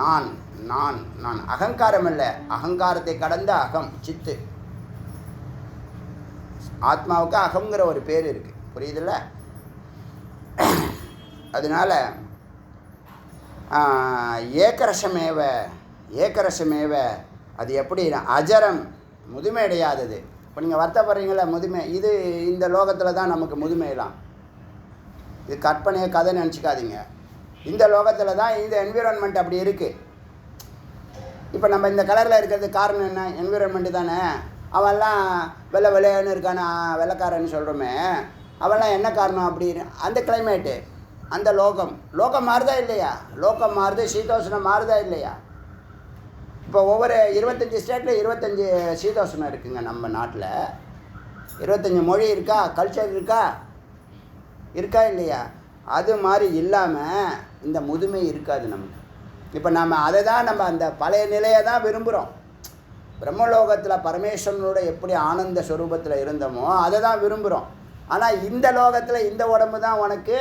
Speaker 1: நான் நான் நான் அகங்காரம் இல்லை, அகங்காரத்தை கடந்த அகம் சித்து. ஆத்மாவுக்கு அகங்கிற ஒரு பேர் இருக்குது. புரியுதில்ல? அதனால் ஏக்கரசமேவ ஏக்கரசமேவ. அது எப்படி? அஜரம், முதுமை அடையாதது. இப்போ நீங்கள் வருத்தப்படுறீங்களா முதுமை? இது இந்த லோகத்தில் தான் நமக்கு முதுமையெல்லாம். இது கற்பனையை கதை நினச்சிக்காதீங்க. இந்த லோகத்தில் தான் இந்த என்விரான்மெண்ட் அப்படி இருக்குது. இப்போ நம்ம இந்த கலரில் இருக்கிறது காரணம் என்ன? என்விரான்மெண்ட்டு தானே. அவன்லாம் வெள்ளைன்னு இருக்கான வெள்ளைக்காரன்னு சொல்கிறோமே, அவன்லாம் என்ன காரணம்? அப்படின்னு அந்த கிளைமேட்டு, அந்த லோகம் மாறுதா இல்லையா? லோகம் மாறுது, சீதோஷ்ணம் மாறுதா இல்லையா? இப்போ ஒவ்வொரு 25 ஸ்டேட்டில் 25 சீதோஷ்ணம் இருக்குங்க. நம்ம நாட்டில் 25 மொழி இருக்கா, கல்ச்சர் இருக்கா இல்லையா? அது மாதிரி இல்லாமல் இந்த முதுமை இருக்காது நமக்கு. இப்போ நம்ம அதை தான் நம்ம அந்த பழைய நிலையை தான் விரும்புகிறோம். பிரம்மலோகத்தில் பரமேஸ்வரனோட எப்படி ஆனந்த ஸ்வரூபத்தில் இருந்தோமோ அதை தான் விரும்புகிறோம். ஆனால் இந்த லோகத்தில் இந்த உடம்பு தான் உனக்கு.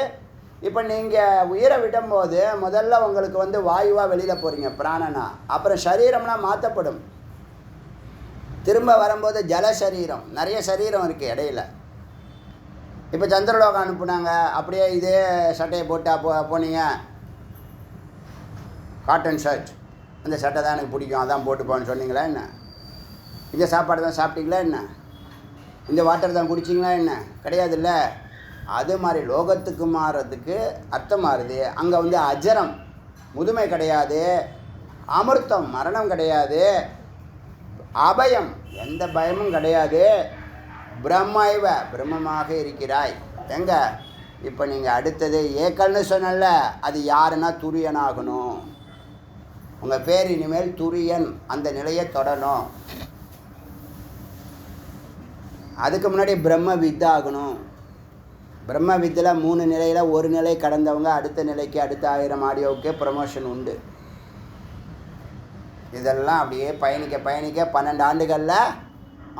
Speaker 1: இப்போ நீங்கள் உயிரை விடும்போது முதல்ல உங்களுக்கு வாயுவாக வெளியில் போகிறீங்க, பிராணனா. அப்புறம் சரீரம்னா மாற்றப்படும். திரும்ப வரும்போது ஜல சரீரம், நிறைய சரீரம் இருக்குது இடையில. இப்போ சந்திரலோகம் அனுப்புனாங்க, அப்படியே இதே சட்டையை போட்டு போனீங்க, காட்டன் ஷர்ட், அந்த சட்டை தான் எனக்கு பிடிக்கும், அதான் போட்டு போன்னு சொன்னீங்களா என்ன? இந்த சாப்பாடு தான் சாப்பிட்டீங்களா என்ன? இந்த வாட்டர் தான் குடிச்சிங்களா என்ன? கிடையாதுல்ல. அது மாதிரி லோகத்துக்கு மாறுறதுக்கு அர்த்தம் மாறுது. அங்கே அஜரம், முதுமை கிடையாது, அமிர்தம், மரணம் கிடையாது, அபயம், எந்த பயமும் கிடையாது. பிரம்மைவ, பிரம்மமாக இருக்கிறாய். எங்க இப்போ நீங்கள் அடுத்தது ஏக்கல்னு சொன்னல, அது யாருன்னா துரியனாகணும். உங்கள் பேர் இனிமேல் துரியன், அந்த நிலையை தொடணும். அதுக்கு முன்னாடி பிரம்ம வித்தாகணும். பிரம்ம வித்தில் 3 நிலையில் ஒரு நிலை கடந்தவங்க அடுத்த நிலைக்கு, அடுத்த 1000 ஆடியோவுக்கு ப்ரமோஷன் உண்டு. இதெல்லாம் அப்படியே பயணிக்க பயணிக்க 12 ஆண்டுகளில்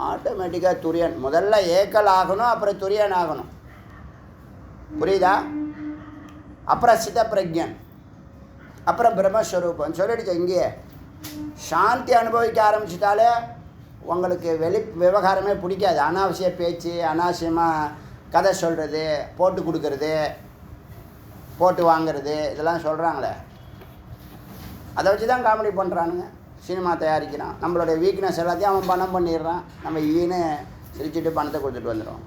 Speaker 1: ஆட்டோமேட்டிக்காக துரியன். முதல்ல ஏக்கல் ஆகணும், அப்புறம் துரியன் ஆகணும். புரியுதா? அப்புறம் சித பிரஜன், அப்புறம் பிரம்மஸ்வரூபம் சொல்லிடுச்சு. இங்கேயே சாந்தி அனுபவிக்க ஆரம்பிச்சிட்டாலே உங்களுக்கு விவகாரமே பிடிக்காது. அனாவசிய பேச்சு, அனாவசியமாக கதை சொல்கிறது, போட்டு கொடுக்கறது, போட்டு வாங்கிறது, இதெல்லாம் சொல்கிறாங்களே, அதை வச்சு தான் காமெடி பண்ணுறானுங்க. சினிமா தயாரிக்கிறான், நம்மளுடைய வீக்னஸ் எல்லாத்தையும் அவன் பணம் பண்ணிடுறான். நம்ம ஈன்னு சிரிச்சுட்டு பணத்தை கொடுத்துட்டு வந்துடும்.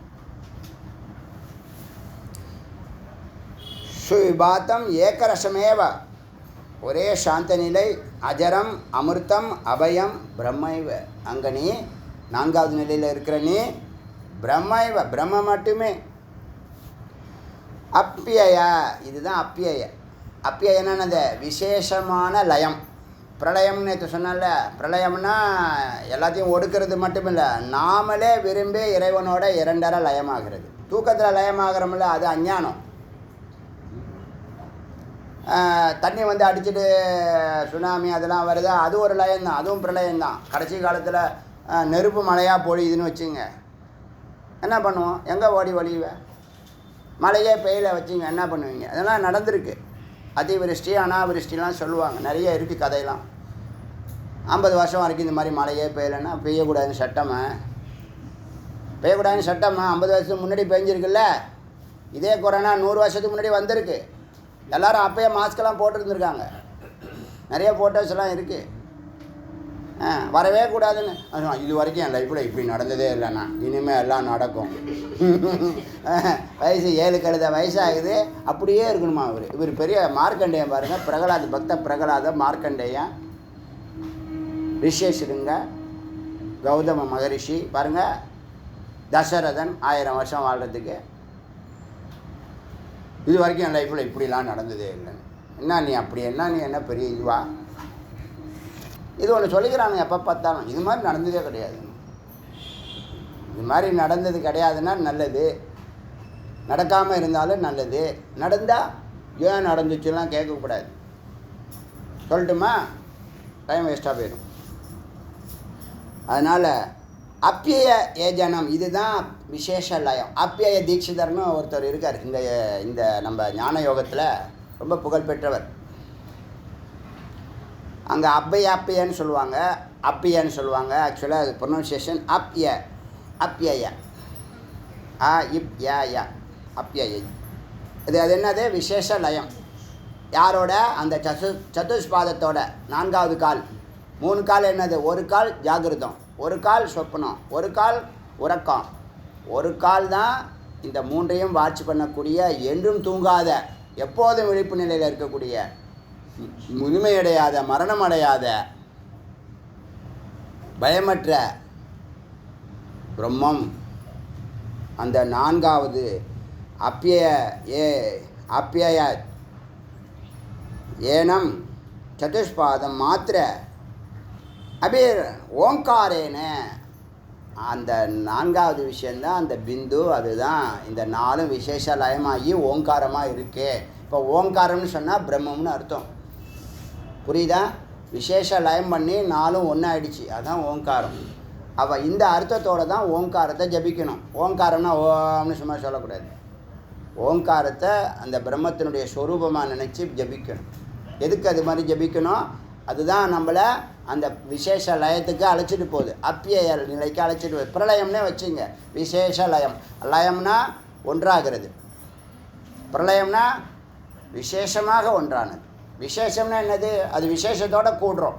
Speaker 1: சுவிபாத்தம் ஏக்கரசமேவ, ஒரே சாந்த நிலை, அஜரம் அமிர்தம் அபயம் பிரம்மைவ. அங்கே நீ 4வது நிலையில் இருக்கிற நீ பிரம்மைவ, பிரம்ம மட்டுமே. அப்பியய, இதுதான் அப்பியய. அப்பியன்னா அந்த விசேஷமான லயம். பிரளயம்னு நேற்று சொன்னால, பிரளயம்னா எல்லாத்தையும் ஒடுக்கிறது மட்டும் இல்லை, நாமளே விரும்பி இறைவனோட 2 லயமாகிறது. தூக்கத்தில் லயமாகிறோம்ல, அது அஞ்ஞானம். தண்ணி வந்து அடிச்சுட்டு சுனாமி அதெல்லாம் வருது, அது ஒரு லயம்தான், அதுவும் பிரளயம்தான். கடைசி காலத்தில் நெருப்பு மழையாக பொழியுதுன்னு வச்சுங்க, என்ன பண்ணுவோம்? எங்கே ஓடி ஒழிவேன்? மழையே பெய்யல வச்சுங்க, என்ன பண்ணுவீங்க? அதெல்லாம் நடந்திருக்கு. அதிவிருஷ்டி அனாவிருஷ்டிலாம் சொல்லுவாங்க, நிறைய இருக்குது கதையெல்லாம். 50 வருஷம் வரைக்கும் இந்த மாதிரி மழையே பெய்யலைன்னா பெய்யக்கூடாதுன்னு சட்டமா? பெய்யக்கூடாதுன்னு சட்டமா? 50 வருஷத்துக்கு முன்னாடி பெஞ்சிருக்குல்ல. இதே கொரோனா 100 வருஷத்துக்கு முன்னாடி வந்திருக்கு. எல்லோரும் அப்போயே மாஸ்கெல்லாம் போட்டுருந்துருக்காங்க. நிறைய ஃபோட்டோஸ் எல்லாம் இருக்குது. வரவே கூடாதுன்னு இது வரைக்கும் என் லைஃப்பில் இப்படி நடந்ததே இல்லைண்ணா, இனிமேல் எல்லாம் நடக்கும். வயசு 7 கழுத வயசாகுது, அப்படியே இருக்கணுமா? இவர் பெரிய மார்க்கண்டேயன் பாருங்கள், பிரகலாத் பக்த பிரகலாத மார்க்கண்டேயன், ரிஷேஷருங்க, கௌதம மகரிஷி பாருங்கள், தசரதன் 1000 வருஷம் வாழ்கிறதுக்கு. இது வரைக்கும் என் லைஃப்பில் இப்படிலாம் நடந்ததே இல்லைன்னு. என்ன நீ அப்படி என்ன பெரிய இதுவா? இது ஒன்று சொல்லிக்கிறானுங்க எப்போ பார்த்தாலும். இது மாதிரி நடந்ததே கிடையாது. இது மாதிரி நடந்தது கிடையாதுன்னா நல்லது, நடக்காமல் இருந்தாலும் நல்லது. நடந்தால் ஏன் நடந்துச்சுலாம் கேட்கக்கூடாது. சொல்லட்டுமா? டைம் வேஸ்ட்டாக போயிடும். அதனால் அப்பிய ஏஜனம், இதுதான் விசேஷ லயம். அப்பிய தீட்சிதர்னு ஒருத்தர் இருக்கார் இந்த நம்ம ஞான யோகத்தில், ரொம்ப புகழ்பெற்றவர். அங்கே அப்பியன்னு சொல்லுவாங்க, அப்பியன்னு சொல்லுவாங்க. ஆக்சுவலாக அது ப்ரொனன்சியேஷன் அப்பிய, அப்பிய ய அப்பிய. இது அது என்னது? விசேஷ லயம். யாரோட? அந்த சதுஷ்பாதத்தோட 4வது கால். 3 கால் என்னது? ஒரு கால் ஜாகிரதம், ஒரு கால் சொப்பனம், ஒரு கால் உறக்கம், ஒரு கால் தான் இந்த 3ஐயும் வாட்ச் பண்ணக்கூடிய, என்றும் தூங்காத, எப்போதும் விழிப்பு நிலையில் இருக்கக்கூடிய, முழுமையடையாத, மரணம் அடையாத, பயமற்ற பிரம்மம். அந்த 4வது அப்பிய ஏனம் சதுஷ்பாதம் மாத்திர அபீர் ஓங்காரேன. அந்த 4வது விஷயந்தான் அந்த பிந்து. அதுதான் இந்த 4 விசேஷ லயமாகி ஓங்காரமாக இருக்கு. இப்போ ஓங்காரம்னு சொன்னால் பிரம்மம்னு அர்த்தம். புரியுதா? விசேஷ லயம் பண்ணி 4 ஒன்றாயிடுச்சு, அதுதான் ஓங்காரம். அவள் இந்த அர்த்தத்தோடு தான் ஓங்காரத்தை ஜபிக்கணும். ஓங்காரம்னா ஓம்னு சும்மா சொல்லக்கூடாது. ஓங்காரத்தை அந்த பிரம்மத்தினுடைய ஸ்வரூபமாக நினச்சி ஜபிக்கணும். எதுக்கு அது மாதிரி ஜபிக்கணும்? அதுதான் நம்மளை அந்த விசேஷ லயத்துக்கு அழைச்சிட்டு போகுது, அப்பிய நிலைக்கு அழைச்சிட்டு போகுது. பிரளயம்னே வச்சுங்க, விசேஷ லயம். லயம்னா ஒன்றாகிறது, பிரளயம்னா விசேஷமாக ஒன்றானது. விசேஷம்னா என்னது? அது விசேஷத்தோடு கூடுறோம்,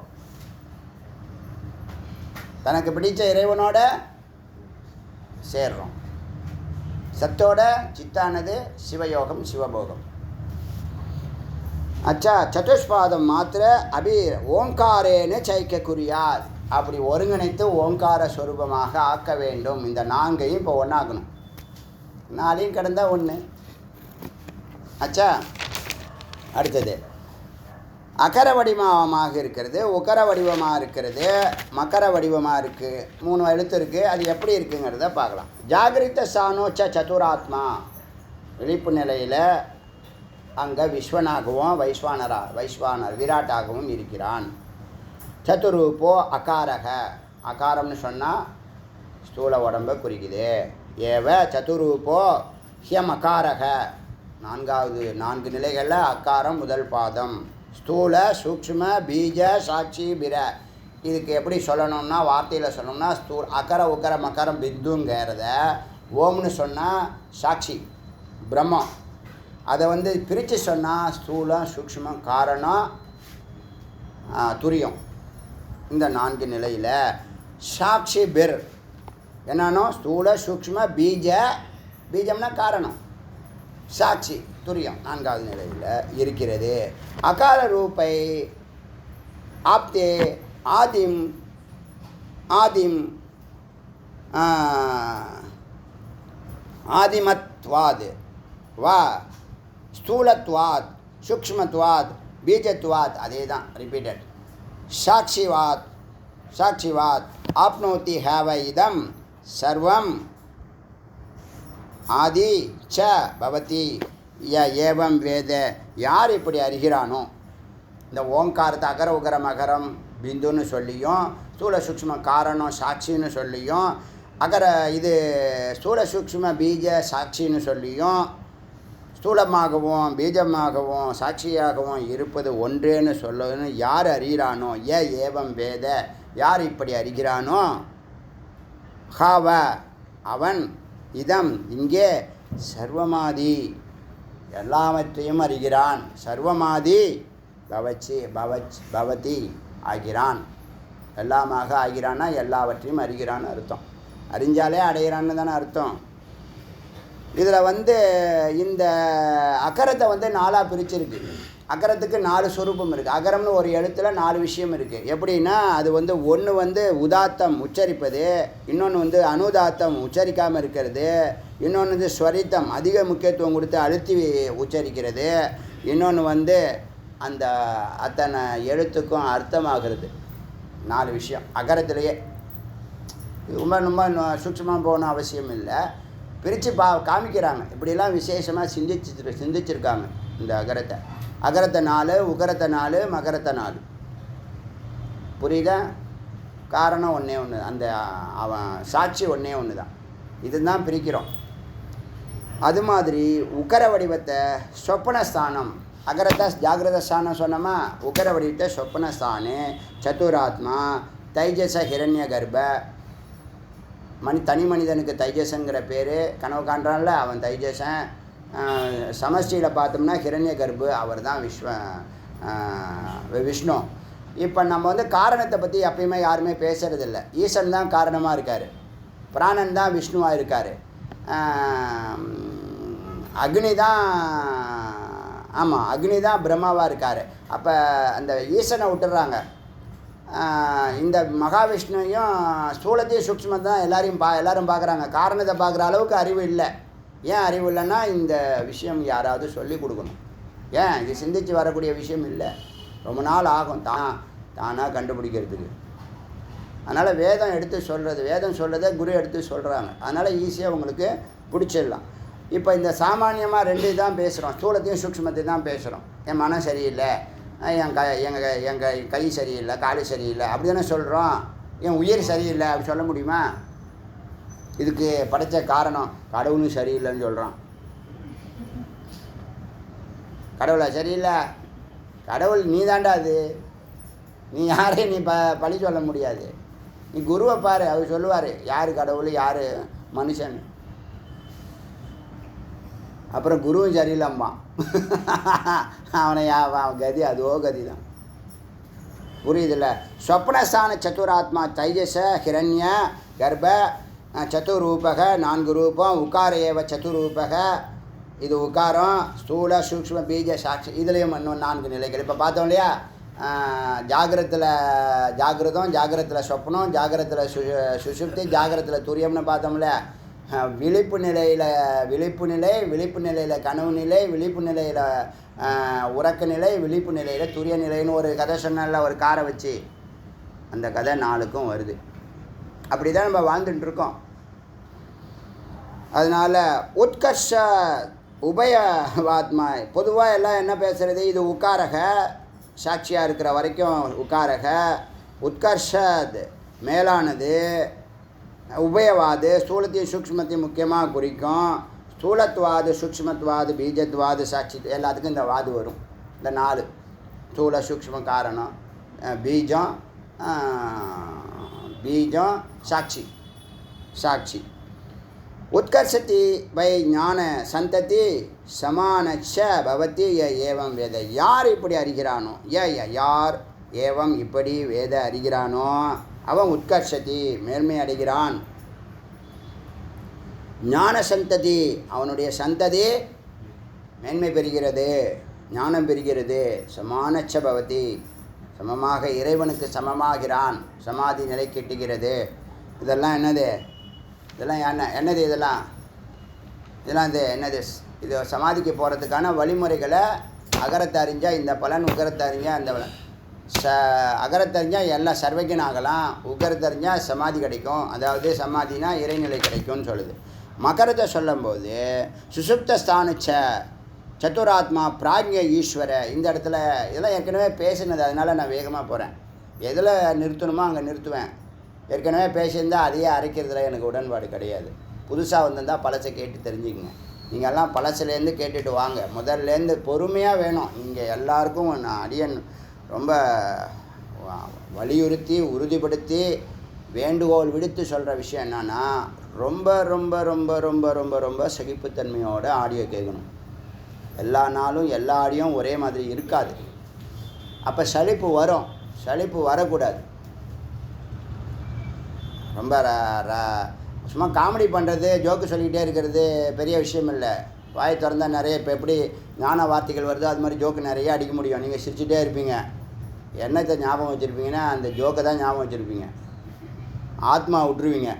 Speaker 1: தனக்கு பிடித்த இறைவனோட சேர்றோம். சத்தோட சித்தானது சிவயோகம், சிவபோகம். அச்சா சதுஷ்பாதம் மாத்திர அபீர் ஓங்காரேன்னு சைக்கக்குரியார். அப்படி ஒருங்கிணைத்து ஓங்கார ஸ்வரூபமாக ஆக்க வேண்டும். இந்த 4ஐயும் இப்போ ஒன்றாக்கணும். 4ஐயும் கடந்தால் 1. அச்சா அடுத்தது அகர வடிவமாக இருக்கிறது, உகர வடிவமாக இருக்கிறது, மக்கர வடிவமாக இருக்குது. 3 எழுத்து இருக்குது. அது எப்படி இருக்குங்கிறத பார்க்கலாம். ஜாகிரத சானோச்ச சதுராத்மா, விழிப்பு நிலையில் அங்கே விஸ்வனாகவும் வைஸ்வானர் விராட்டாகவும் இருக்கிறான். சதுரூபோ அகாரக. அகாரம்னு சொன்னால் ஸ்தூல உடம்பை குறிக்குது. ஏவ சதுரூபோ ஹியம் அகாரக. 4 நிலைகளில் அக்காரம் முதல் பாதம். ஸ்தூல சூக்ஷ்ம பீஜ சாட்சி பிர. இதுக்கு எப்படி சொல்லணும்னா வார்த்தையில் சொல்லணும்னா அகர உக்கர மகரம் பிந்துங்கிறத ஓம்னு சொன்னால் சாட்சி பிரம்மம். அதை பிரித்து சொன்னால் ஸ்தூலம் சூக்ஷ்மம் காரணம் துரியம். இந்த 4 நிலையில் சாட்சி பிர் என்னன்னோ ஸ்தூல சூக்ஷ்ம பீஜம்னா காரணம், சாட்சி துரியம் 4வது நிலையில் இருக்கிறது. அகார ரூபை ஆப்தே ஆதிம் ஆதிமத்வாத் வா ஸ்தூலத்வாத் சூக்ஷ்மத்வாத் பீஜத்வாத். அதே தான் ரிப்பீட்டட். சாட்சிவாத் ஆப்னோதி ஹேவ இதம் சர்வம் ஆதி ச பவதி ஏவம் வேத. யார் இப்படி அறிகிறானோ இந்த ஓங்காரத்தை அகர உகர மகரம் பிந்துன்னு சொல்லியும் ஸ்தூல சூக்ஷ்ம காரணம் சாட்சின்னு சொல்லியும் அகர இது ஸ்தூல சூக்ஷ்ம பீஜ சாட்சின்னு சொல்லியும் ஸ்தூலமாகவும் பீஜமாகவும் சாட்சியாகவும் இருப்பது ஒன்றேன்னு சொல்லணும் யார் அறிகிறானோ ஏவம் வேத. யார் இப்படி அறிகிறானோ ஹாவ அவன் இதம் இங்கே சர்வமாதி எல்லாவற்றையும் அறிகிறான். சர்வமாதி பவதி ஆகிறான். எல்லாமாக ஆகிறான்னா எல்லாவற்றையும் அறிகிறான்னு அர்த்தம். அறிஞ்சாலே அடைகிறான்னு தானே அர்த்தம். இதில் இந்த அகரத்தை 4ஆக பிரிச்சிருக்கு. அகரத்துக்கு 4 ஸ்வரூபம் இருக்குது. அகரம்னு ஒரு எழுத்தில் 4 விஷயம் இருக்குது. எப்படின்னா அது ஒன்று உதாத்தம் உச்சரிப்பது, இன்னொன்று அனுதாத்தம் உச்சரிக்காமல் இருக்கிறது, இன்னொன்று ஸ்வரித்தம் அதிக முக்கியத்துவம் கொடுத்து அழுத்தி உச்சரிக்கிறது, இன்னொன்று அந்த அத்தனை எழுத்துக்கும் அர்த்தமாகிறது. 4 விஷயம் அகரத்திலேயே. ரொம்ப சூட்சமாக போகணும் அவசியம் இல்லை. பிரித்து காமிக்கிறாங்க. இப்படிலாம் விசேஷமாக சிந்திச்சிருக்காங்க இந்த அகரத்தை. அகரத்தை 4, உகரத்தை 4, மகரத்தை 4. புரியுதா? காரணம் ஒன்று அந்த அவன் சாட்சி ஒன்று தான். இதுதான் பிரிக்கிறோம். அது மாதிரி உகர வடிவத்தை சொப்பனஸ்தானம். அகரத்தை ஜாகிரத ஸ்தானம் சொன்னோமா, உகர வடிவத்தை சொப்பனஸ்தானு சத்துராத்மா தைஜச ஹிரண்ய கர்ப்ப. தனி மனிதனுக்கு தைஜசங்கிற பேர். கனவு காண்றான்ல அவன் தைஜசன். சமஷ்டியில் பார்த்தோம்னா ஹிரண்ய கர்ப்பு அவர் தான் விஷ்ணு. இப்போ நம்ம காரணத்தை பற்றி எப்பயுமே யாருமே பேசுகிறதில்ல. ஈசன் தான் காரணமாக இருக்கார், பிராணன் தான் விஷ்ணுவாக இருக்கார், அக்னி தான் அக்னி தான் பிரம்மாவாக இருக்கார். அப்போ அந்த ஈசனை விட்டுடுறாங்க. இந்த மகாவிஷ்ணுவையும் ஸ்தூலத்தையும் சூக்ஷ்மத்தை தான் எல்லாரும் பார்க்குறாங்க. காரணத்தை பார்க்குற அளவுக்கு அறிவு இல்லை. ஏன் அறிவு இல்லைன்னா இந்த விஷயம் யாராவது சொல்லி கொடுக்கணும். ஏன் இது சிந்தித்து வரக்கூடிய விஷயம் இல்லை, ரொம்ப நாள் ஆகும் தானாக கண்டுபிடிக்கிறதுக்கு. அதனால் வேதம் எடுத்து சொல்கிறது, வேதம் சொல்கிறத குரு எடுத்து சொல்கிறாங்க. அதனால் ஈஸியாக உங்களுக்கு பிடிச்சிடலாம். இப்போ இந்த சாமானியமாக 2 தான் பேசுகிறோம், ஸ்தூலத்தையும் சூக்ஷ்மத்தையும் தான் பேசுகிறோம். என் மனம் சரியில்லை, எங்கள் கை சரியில்லை, காலு சரியில்லை அப்படி தானே சொல்கிறோம். என் உயிர் சரியில்லை அப்படி சொல்ல முடியுமா? இதுக்கு படைத்த காரணம் கடவுளும் சரியில்லைன்னு சொல்கிறான். கடவுளா சரியில்லை? கடவுள் நீ தாண்டா. அது நீ யாரையும் நீ பழி சொல்ல முடியாது. நீ குருவை பாரு, அவர் சொல்லுவார் யார் கடவுள் யார் மனுஷன். அப்புறம் குருவும் சரியில்லைம்மா அவனை கதி அதோ கதி தான். புரியுதில்ல? சொப்னஸ்தான சதுராத்மா தைஜச ஹிரண்ய கர்ப்ப சதுரூபக 4 ரூபம். உக்கார ஏவ சதுரூபக இது உக்காரம். ஸ்தூல சூக்ஷ்ம பீஜ சாட்சி இதுலேயும் இன்னும் 4 நிலைகள். இப்போ பார்த்தோம் இல்லையா? ஜாகிரதம், ஜாகிரத்தில் சொப்னம், ஜாகிரத்தில் சுஷுப்தி, ஜாகிரத்தில் துரியம்னு பார்த்தோம்ல. விழிப்பு நிலையில் கனவு நிலை, விழிப்பு நிலையில் உறக்க நிலை, விழிப்பு நிலையில் துரிய நிலைன்னு ஒரு கதை சொன்னால ஒரு காரை வச்சு. அந்த கதை 4க்கும் வருது. அப்படி தான் நம்ம வாழ்ந்துட்டுருக்கோம். அதனால் உத்கர்ஷ உபயவாத்மா பொதுவாக எல்லாம் என்ன பேசுகிறது? இது உக்காரக சாட்சியாக இருக்கிற வரைக்கும் உக்காரக, உத்கர்ஷத் மேலானது, உபயவாது ஸ்தூலத்தையும் சூக்ஷ்மத்தையும் முக்கியமாக குறிக்கும். ஸ்தூலத்வாது சூக்ஷ்மத்வாது பீஜத்வாது சாட்சி எல்லாத்துக்கும் இந்த வாது வரும். இந்த 4 ஸ்தூல சூக்ஷ்ம காரணம், பீஜம் பீஜம் சாட்சி சாட்சி. உத்கர்ஷத்தி வை ஞான சந்ததி சமானச்ச பவதி ஏவம் வேத. யார் இப்படி அறிகிறானோ, யார் ஏவம் இப்படி வேத அறிகிறானோ அவன் உத்கர்ஷதி மேன்மை அடைகிறான். ஞான சந்ததி அவனுடைய சந்ததி மேன்மை பெறுகிறது, ஞானம் பெறுகிறது. சமானச்ச பவதி சமமாக இறைவனுக்கு சமமாகிறான், சமாதி நிலை கிட்டுகிறது. இதெல்லாம் என்னது? இதெல்லாம் என்னது? இதெல்லாம் இது என்னது? இது சமாதிக்கு போகிறதுக்கான வழிமுறைகளை அகரத்தை அறிஞ்சால் இந்த பலன், உகரத்தை அறிஞ்சால் அந்த பலன். அகரத்தை அறிஞ்சால் எல்லாம் சர்வஜன் ஆகலாம், உகரத்தை அறிஞ்சால் சமாதி கிடைக்கும், அதாவது சமாதினா இறைநிலை கிடைக்கும்னு சொல்லுது. மகரத்தை சொல்லும்போது சுசுப்த ஸ்தானிச்ச சத்துராத்மா பிராக்ஞ ஈஸ்வர. இந்த இடத்துல இதெல்லாம் ஏற்கனவே பேசினது, அதனால் நான் வேகமாக போகிறேன். எதில் நிறுத்தணுமோ அங்கே நிறுத்துவேன். ஏற்கனவே பேசியிருந்தால் அதையே அரைக்கிறதுல எனக்கு உடன்பாடு கிடையாது. புதுசாக வந்திருந்தால் பழசை கேட்டு தெரிஞ்சுக்கங்க. நீங்கள் எல்லாம் பழசுலேருந்து கேட்டுட்டு வாங்க. முதல்லேருந்து பொறுமையாக வேணும். இங்கே எல்லாருக்கும் நான் அடியன் ரொம்ப வலியுறுத்தி உறுதிப்படுத்தி வேண்டுகோள் விடுத்து சொல்கிற விஷயம் என்னன்னா, ரொம்ப ரொம்ப ரொம்ப ரொம்ப ரொம்ப ரொம்ப சகிப்புத்தன்மையோட ஆடியோ கேட்கணும். எல்லா நாளும் எல்லா ஆடியோவும் ஒரே மாதிரி இருக்காது. அப்போ சலிப்பு வரும். சலிப்பு வரக்கூடாது. ரொம்ப சும்மா காமெடி பண்ணுறது, ஜோக்கு சொல்லிக்கிட்டே இருக்கிறது பெரிய விஷயம் இல்லை. வாய் திறந்தால் நிறைய இப்போ எப்படி ஞான வார்த்தைகள் வருதோ அது மாதிரி ஜோக்கு நிறைய அடிக்க முடியும். நீங்கள் சிரிச்சுட்டே இருப்பீங்க. என்னத்தை ஞாபகம் வச்சுருப்பீங்கன்னா அந்த ஜோக்கை தான் ஞாபகம் வச்சுருப்பீங்க. ஆத்மா விட்டுருவீங்க.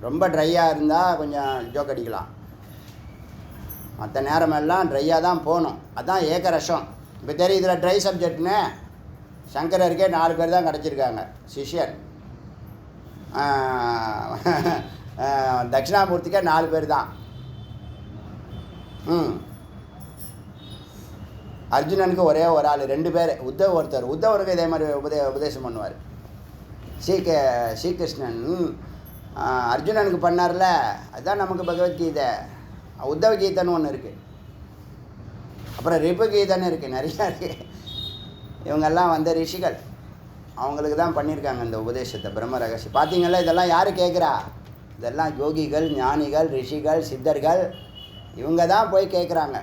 Speaker 1: ரொம்ப ட்ரையாக இருந்தால் கொஞ்சம் ஜோக் அடிக்கலாம். மற்ற நேரமெல்லாம் ட்ரையாக தான் போகணும். அதுதான் ஏகரசம். இப்போ தெரியும் இதில் ட்ரை சப்ஜெக்ட்னு சங்கரருக்கே 4 பேர் தான் கிடச்சிருக்காங்க சிஷ்யர். தட்சிணாமூர்த்திக்கே 4 பேர் தான். அர்ஜுனனுக்கு ஒரே ஒரு ஆள், 2 பேர். உத்தவ் ஒருத்தர். உத்தவருக்கு இதே மாதிரி உபதேசம் பண்ணுவார். ஸ்ரீகிருஷ்ணன் அர்ஜுனனுக்கு பண்ணார்ல, அதுதான் நமக்கு பகவத்கீதை. உத்தவ கீதைன்னு ஒன்று இருக்குது. அப்புறம் ரிபு கீதைன்னு இருக்குது. நிறையா இருக்குது. இவங்கெல்லாம் வந்து ரிஷிகள். அவங்களுக்கு தான் பண்ணியிருக்காங்க இந்த உபதேசத்தை, பிரம்ம ரகசியம். பார்த்தீங்களா? இதெல்லாம் யார் கேட்குறா? இதெல்லாம் யோகிகள், ஞானிகள், ரிஷிகள், சித்தர்கள். இவங்க தான் போய் கேட்குறாங்க.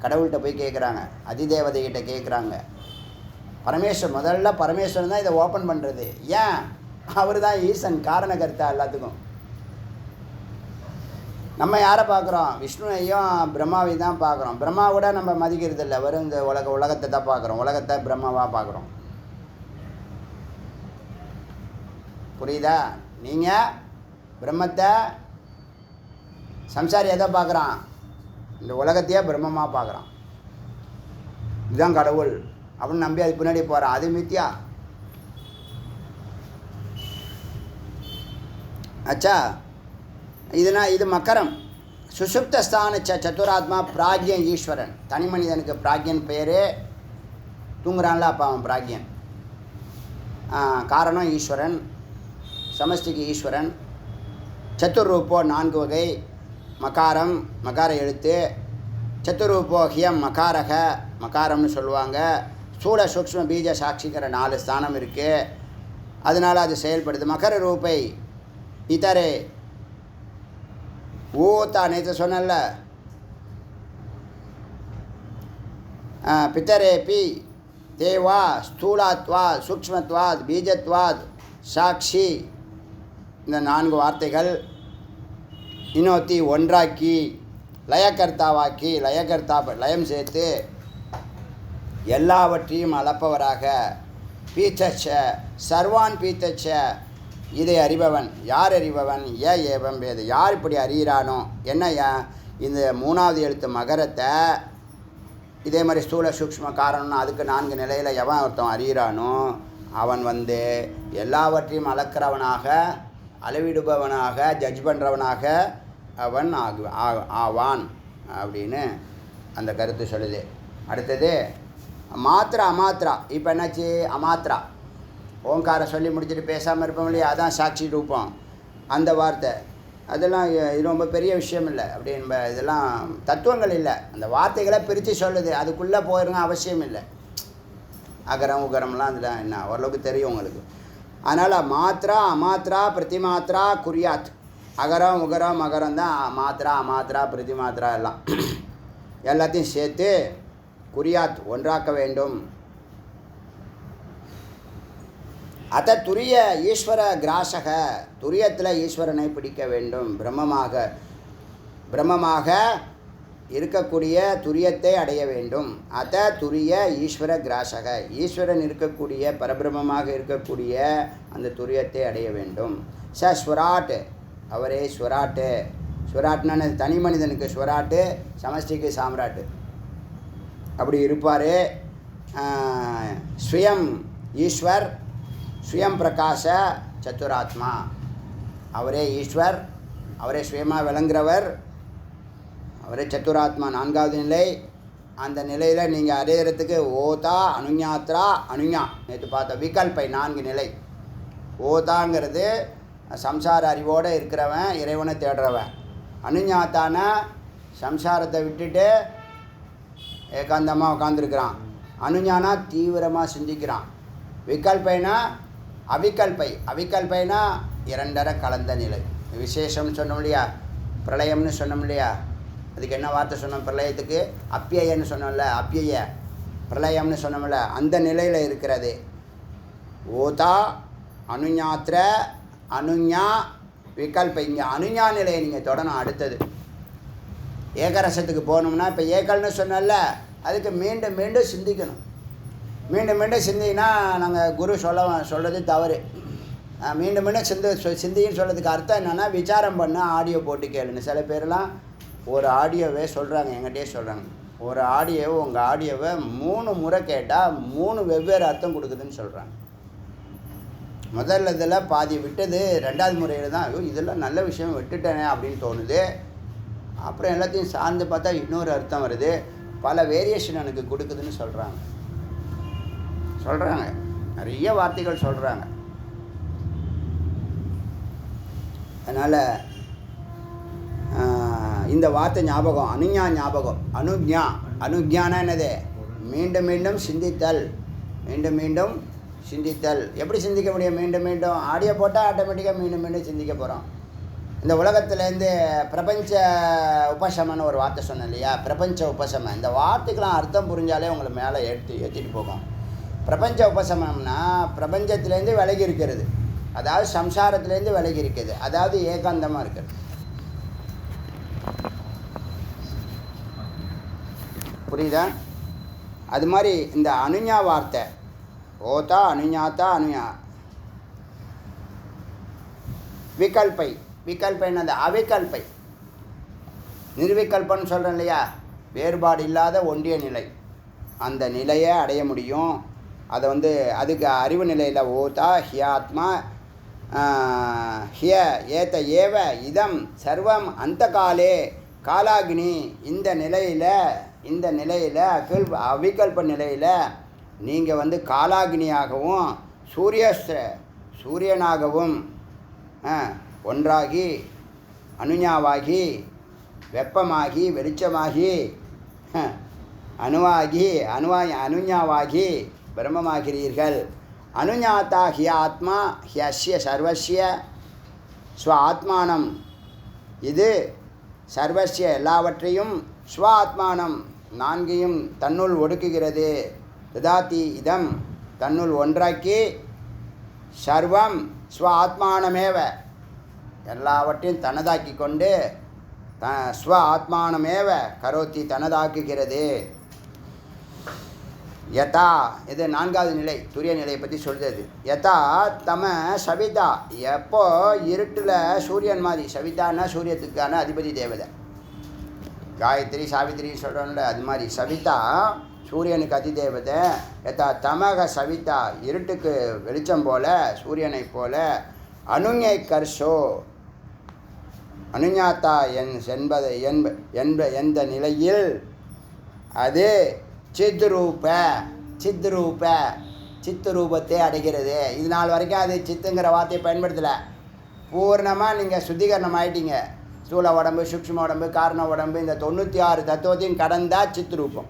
Speaker 1: கடவுள்கிட்ட போய் கேட்குறாங்க, அதிதேவதைகிட்ட கேட்குறாங்க. முதல்ல பரமேஸ்வரன் தான் இதை ஓப்பன் பண்ணுறது. ஏன்? அவர் தான் ஈசன், காரணகர்த்தா எல்லாத்துக்கும். நம்ம யாரை பார்க்குறோம்? விஷ்ணுவையும் பிரம்மாவையும் தான் பார்க்குறோம். பிரம்மாவோட நம்ம மதிக்கிறது இல்லை. வெறும் இந்த உலகத்தை தான் பார்க்குறோம். உலகத்தை பிரம்மாவாக பார்க்குறோம். புரியுதா? நீங்கள் பிரம்மத்தை சம்சாரி எதை பார்க்குறான்? இந்த உலகத்தையே பிரம்மமாக பார்க்குறான். இதுதான் கடவுள் அப்படின்னு நம்பி அதுக்கு பின்னாடி போகிறான். அது மித்தியா. ஆச்சா? இது மக்கரம். சுசுப்தஸ்தான சத்துராத்மா பிராக்யன் ஈஸ்வரன். தனி மனிதனுக்கு பிராக்யன் பேர். தூங்குறான்ல, அப்போ அவன் பிராக்யன். காரணம் ஈஸ்வரன், சமஷ்டிக்கு ஈஸ்வரன். சத்துரூப்போ 4 வகை. மகாரம், மகார எழுத்து. சத்துரூப்போ ஹியம் மகாரக, மகாரம்னு சொல்லுவாங்க. ஸ்தூல சூக்ஷ்ம பீஜ சாட்சிக்கிற 4 ஸ்தானம் இருக்குது. அதனால் அது செயல்படுது. மகர ரூபை இதரே ஊத்தா நேற்று சொன்னல. பித்தரேபி தேவா ஸ்தூலாத்வாத் சூக்ஷ்மத்வாத் பீஜத்வாத் சாட்சி. இந்த 4 வார்த்தைகள் இன்னொத்தி ஒன்றாக்கி லயக்கர்த்தாவாக்கி, லயம் சேர்த்து எல்லாவற்றையும் அளப்பவராக. பீத்தச்ச சர்வான் பீத்தச்ச, இதை அறிபவன். யார் அறிபவன்? ஏவம் வேத. யார் இப்படி அறிகிறானோ? என்னையா? இந்த 3வது எழுத்து மகரத்தை இதே மாதிரி ஸ்தூல சூக்ஷ்ம காரணம்னு அதுக்கு 4 நிலையில் எவன் ஒருத்தன் அறிகிறானோ அவன் வந்து எல்லாவற்றையும் அளக்கிறவனாக, அளவிடுபவனாக, ஜட்ஜ் பண்ணுறவனாக அவன் ஆவான் அப்படின்னு அந்த கருத்து சொல்லுது. அடுத்தது மாத்திரா அமாத்திரா. இப்போ என்னாச்சு? அமாத்திரா ஓங்கார சொல்லி முடிச்சுட்டு பேசாமல் இருப்போம் இல்லையா, அதான் சாட்சி ரூபம். அந்த வார்த்தை அதெல்லாம் இது ரொம்ப பெரிய விஷயம் இல்லை. அப்படி நம்ம இதெல்லாம் தத்துவங்கள் இல்லை, அந்த வார்த்தைகளை பிரித்து சொல்லுது. அதுக்குள்ளே போயிருங்க அவசியம் இல்லை. அகரம் உகரம்லாம் அதில் என்ன ஓரளவுக்கு தெரியும் உங்களுக்கு. அதனால் மாத்திரா அமாத்திரா பிரதிமாத்திரா குறியாத். அகரம் உகரம் அகரம் தான் மாத்திரா அமாத்திரா பிரதிமாத்திரா எல்லாம் எல்லாத்தையும் சேர்த்து குறியாத் ஒன்றாக்க வேண்டும். அத துரிய ஈஸ்வர கிராசக, துரியத்தில் ஈஸ்வரனை பிடிக்க வேண்டும். பிரம்மமாக இருக்கக்கூடிய துரியத்தை அடைய வேண்டும். அத துரிய ஈஸ்வர கிராசக, ஈஸ்வரன் இருக்கக்கூடிய பரபிரமமாக இருக்கக்கூடிய அந்த துரியத்தை அடைய வேண்டும். ஸ்வராட், அவரே ஸ்வராட்டு. ஸ்வராட்னா தனி மனிதனுக்கு ஸ்வராட்டு, சமஷ்டிக்கு சாம்ராட்டு. அப்படி இருப்பார். ஸ்வயம் ஈஸ்வர், ஸ்வயம் பிரகாச சத்துராத்மா. அவரே ஈஸ்வர், அவரே சுயமாக விளங்குறவர், அவரே சத்துராத்மா, நான்காவது நிலை. அந்த நிலையில் நீங்கள் அடையிறதுக்கு ஓதா அனுஞாத்ரா அனுஞா, நேற்று பார்த்த விகல்பை 4 நிலை. ஓதாங்கிறது சம்சார அறிவோடு இருக்கிறவன், இறைவனை தேடுறவன். அனுஞாத்தான சம்சாரத்தை விட்டுட்டு ஏகாந்தமாக உட்காந்துருக்கிறான். அனுஞானா தீவிரமாக சிந்திக்கிறான். விகல்பைனா அவிகல்பை, அவிகல்பைனா 2 கலந்த நிலை. விசேஷம்னு சொன்னோம் இல்லையா, பிரளயம்னு சொன்னோம் இல்லையா. அதுக்கு என்ன வார்த்தை சொன்னோம் பிரளயத்துக்கு? அப்பியன்னு சொன்னோம்ல, அப்பிய பிரளயம்னு சொன்னோம்ல, அந்த நிலையில் இருக்கிறது. ஓதா அனுஞாத்திர அனுஞா விகல்பை. இங்கே அனுஞா நிலையை நீங்கள் தொடணும். அடுத்தது ஏகரசத்துக்கு போகணும்னா, இப்போ ஏகல்னு சொன்னல, அதுக்கு மீண்டும் மீண்டும் சிந்திக்கணும். மீண்டும் மீண்டும் சிந்தினா நாங்கள் குரு சொல்கிறது தவறு. மீண்டும் மீண்டும் சிந்தின்னு சொல்கிறதுக்கு அர்த்தம் என்னென்னா, விசாரம் பண்ண ஆடியோ போட்டு கேளுன்னு. சில பேர்லாம் ஒரு ஆடியோவே சொல்கிறாங்க, எங்கிட்டே சொல்கிறாங்க, ஒரு ஆடியோவை உங்கள் ஆடியோவை 3 முறை கேட்டால் 3 வெவ்வேறு அர்த்தம் கொடுக்குதுன்னு சொல்கிறாங்க. முதல்ல இதில் பாதி விட்டது, 2வது முறையில் தான் ஐயோ இதெல்லாம் நல்ல விஷயம் விட்டுட்டேனே அப்படின்னு தோணுது. அப்புறம் எல்லாத்தையும் சார்ந்து பார்த்தா இன்னொரு அர்த்தம் வருது. பல வேரியேஷன் எனக்கு கொடுக்குதுன்னு சொல்கிறாங்க. நிறைய வார்த்தைகள் சொல்கிறாங்க. அதனால் இந்த வார்த்தை ஞாபகம், அனுஞா ஞாபகம். அனுஜானா என்னது? மீண்டும் மீண்டும் சிந்தித்தல். மீண்டும் மீண்டும் சிந்தித்தல். எப்படி சிந்திக்க முடியும்? மீண்டும் மீண்டும் ஆடியோ போட்டால் ஆட்டோமேட்டிக்காக மீண்டும் மீண்டும் சிந்திக்க போகிறோம். இந்த உலகத்துலேருந்து பிரபஞ்ச உபசமன்னு ஒரு வார்த்தை சொன்னேன் இல்லையா, பிரபஞ்ச உபசமம். இந்த வார்த்தைக்கெலாம் அர்த்தம் புரிஞ்சாலே உங்களை மேலே ஏற்றிட்டு போகும். பிரபஞ்ச உபசமனம்னா பிரபஞ்சத்திலேருந்து விலகி இருக்கிறது, அதாவது சம்சாரத்திலேருந்து விலகி இருக்குது, அதாவது ஏகாந்தமாக இருக்கிறது. புரியுதா? அது மாதிரி இந்த அனுஞா வார்த்தை, ஓதா அனுஞாத்தா அனுஞா. விகல்பை, விகல்பைன்னு அந்த அவிகல்பை. நிர்விகல்பன்னு சொல்கிறேன் இல்லையா, வேறுபாடு இல்லாத ஒன்றிய நிலை. அந்த நிலையை அடைய முடியும். அதை அதுக்கு அறிவு நிலையில் ஓதா ஹியாத்மா ஹிய ஏத்த ஏவ இதம் சர்வம் அந்த காலே காலாகினி. இந்த நிலையில் அவிகல்ப நிலையில் நீங்கள் காலாகினியாகவும் சூரியனாகவும் ஒன்றாகி அனுஞாவாகி வெப்பமாகி வெளிச்சமாகி அனுஞாவாகி பிரம்மமாகிறீர்கள். அனுஞாத்தா ஹிய ஆத்மா ஹியஸ்ய சர்வஸ்ய ஸ்வ ஆத்மானம். இது சர்வஸ்ய எல்லாவற்றையும், ஸ்வ ஆத்மானம் 4ஐயும் தன்னுள் ஒடுக்குகிறது. ததாதி இதம் தன்னுள் ஒன்றாக்கி, சர்வம் ஸ்வ ஆத்மானமேவ எல்லாவற்றையும் தனதாக்கி கொண்டு, ஸ்வ ஆத்மானமேவ கரோத்தி தனதாக்குகிறது. யதா, இது 4வது நிலை, துரிய நிலையை பற்றி சொல்கிறது. யதா தம சவிதா, எப்போ இருட்டில் சூரியன் மாதிரி. சவிதான்னா சூரியத்துக்கான அதிபதி தேவதை. காயத்ரி சாவித்திரி சொல்கிறோம்ல, அது மாதிரி சவிதா சூரியனுக்கு அதிதேவதை. யதா தமக சவிதா, இருட்டுக்கு வெளிச்சம் போல, சூரியனை போல. அனுஞை கர்ஷோ, அனுஞாத்தா எந்த நிலையில் அது சித்ரூப சித்து ரூபத்தை அடைகிறது. இது நாள் வரைக்கும் அது சித்துங்கிற வார்த்தையை பயன்படுத்தலை. பூர்ணமாக நீங்கள் சுத்திகரணம் ஆகிட்டீங்க. ஸ்தூல உடம்பு, சூக்ஷ்ம உடம்பு, காரண உடம்பு, இந்த 96 தத்துவத்தையும் கடந்தா சித்து ரூபம்.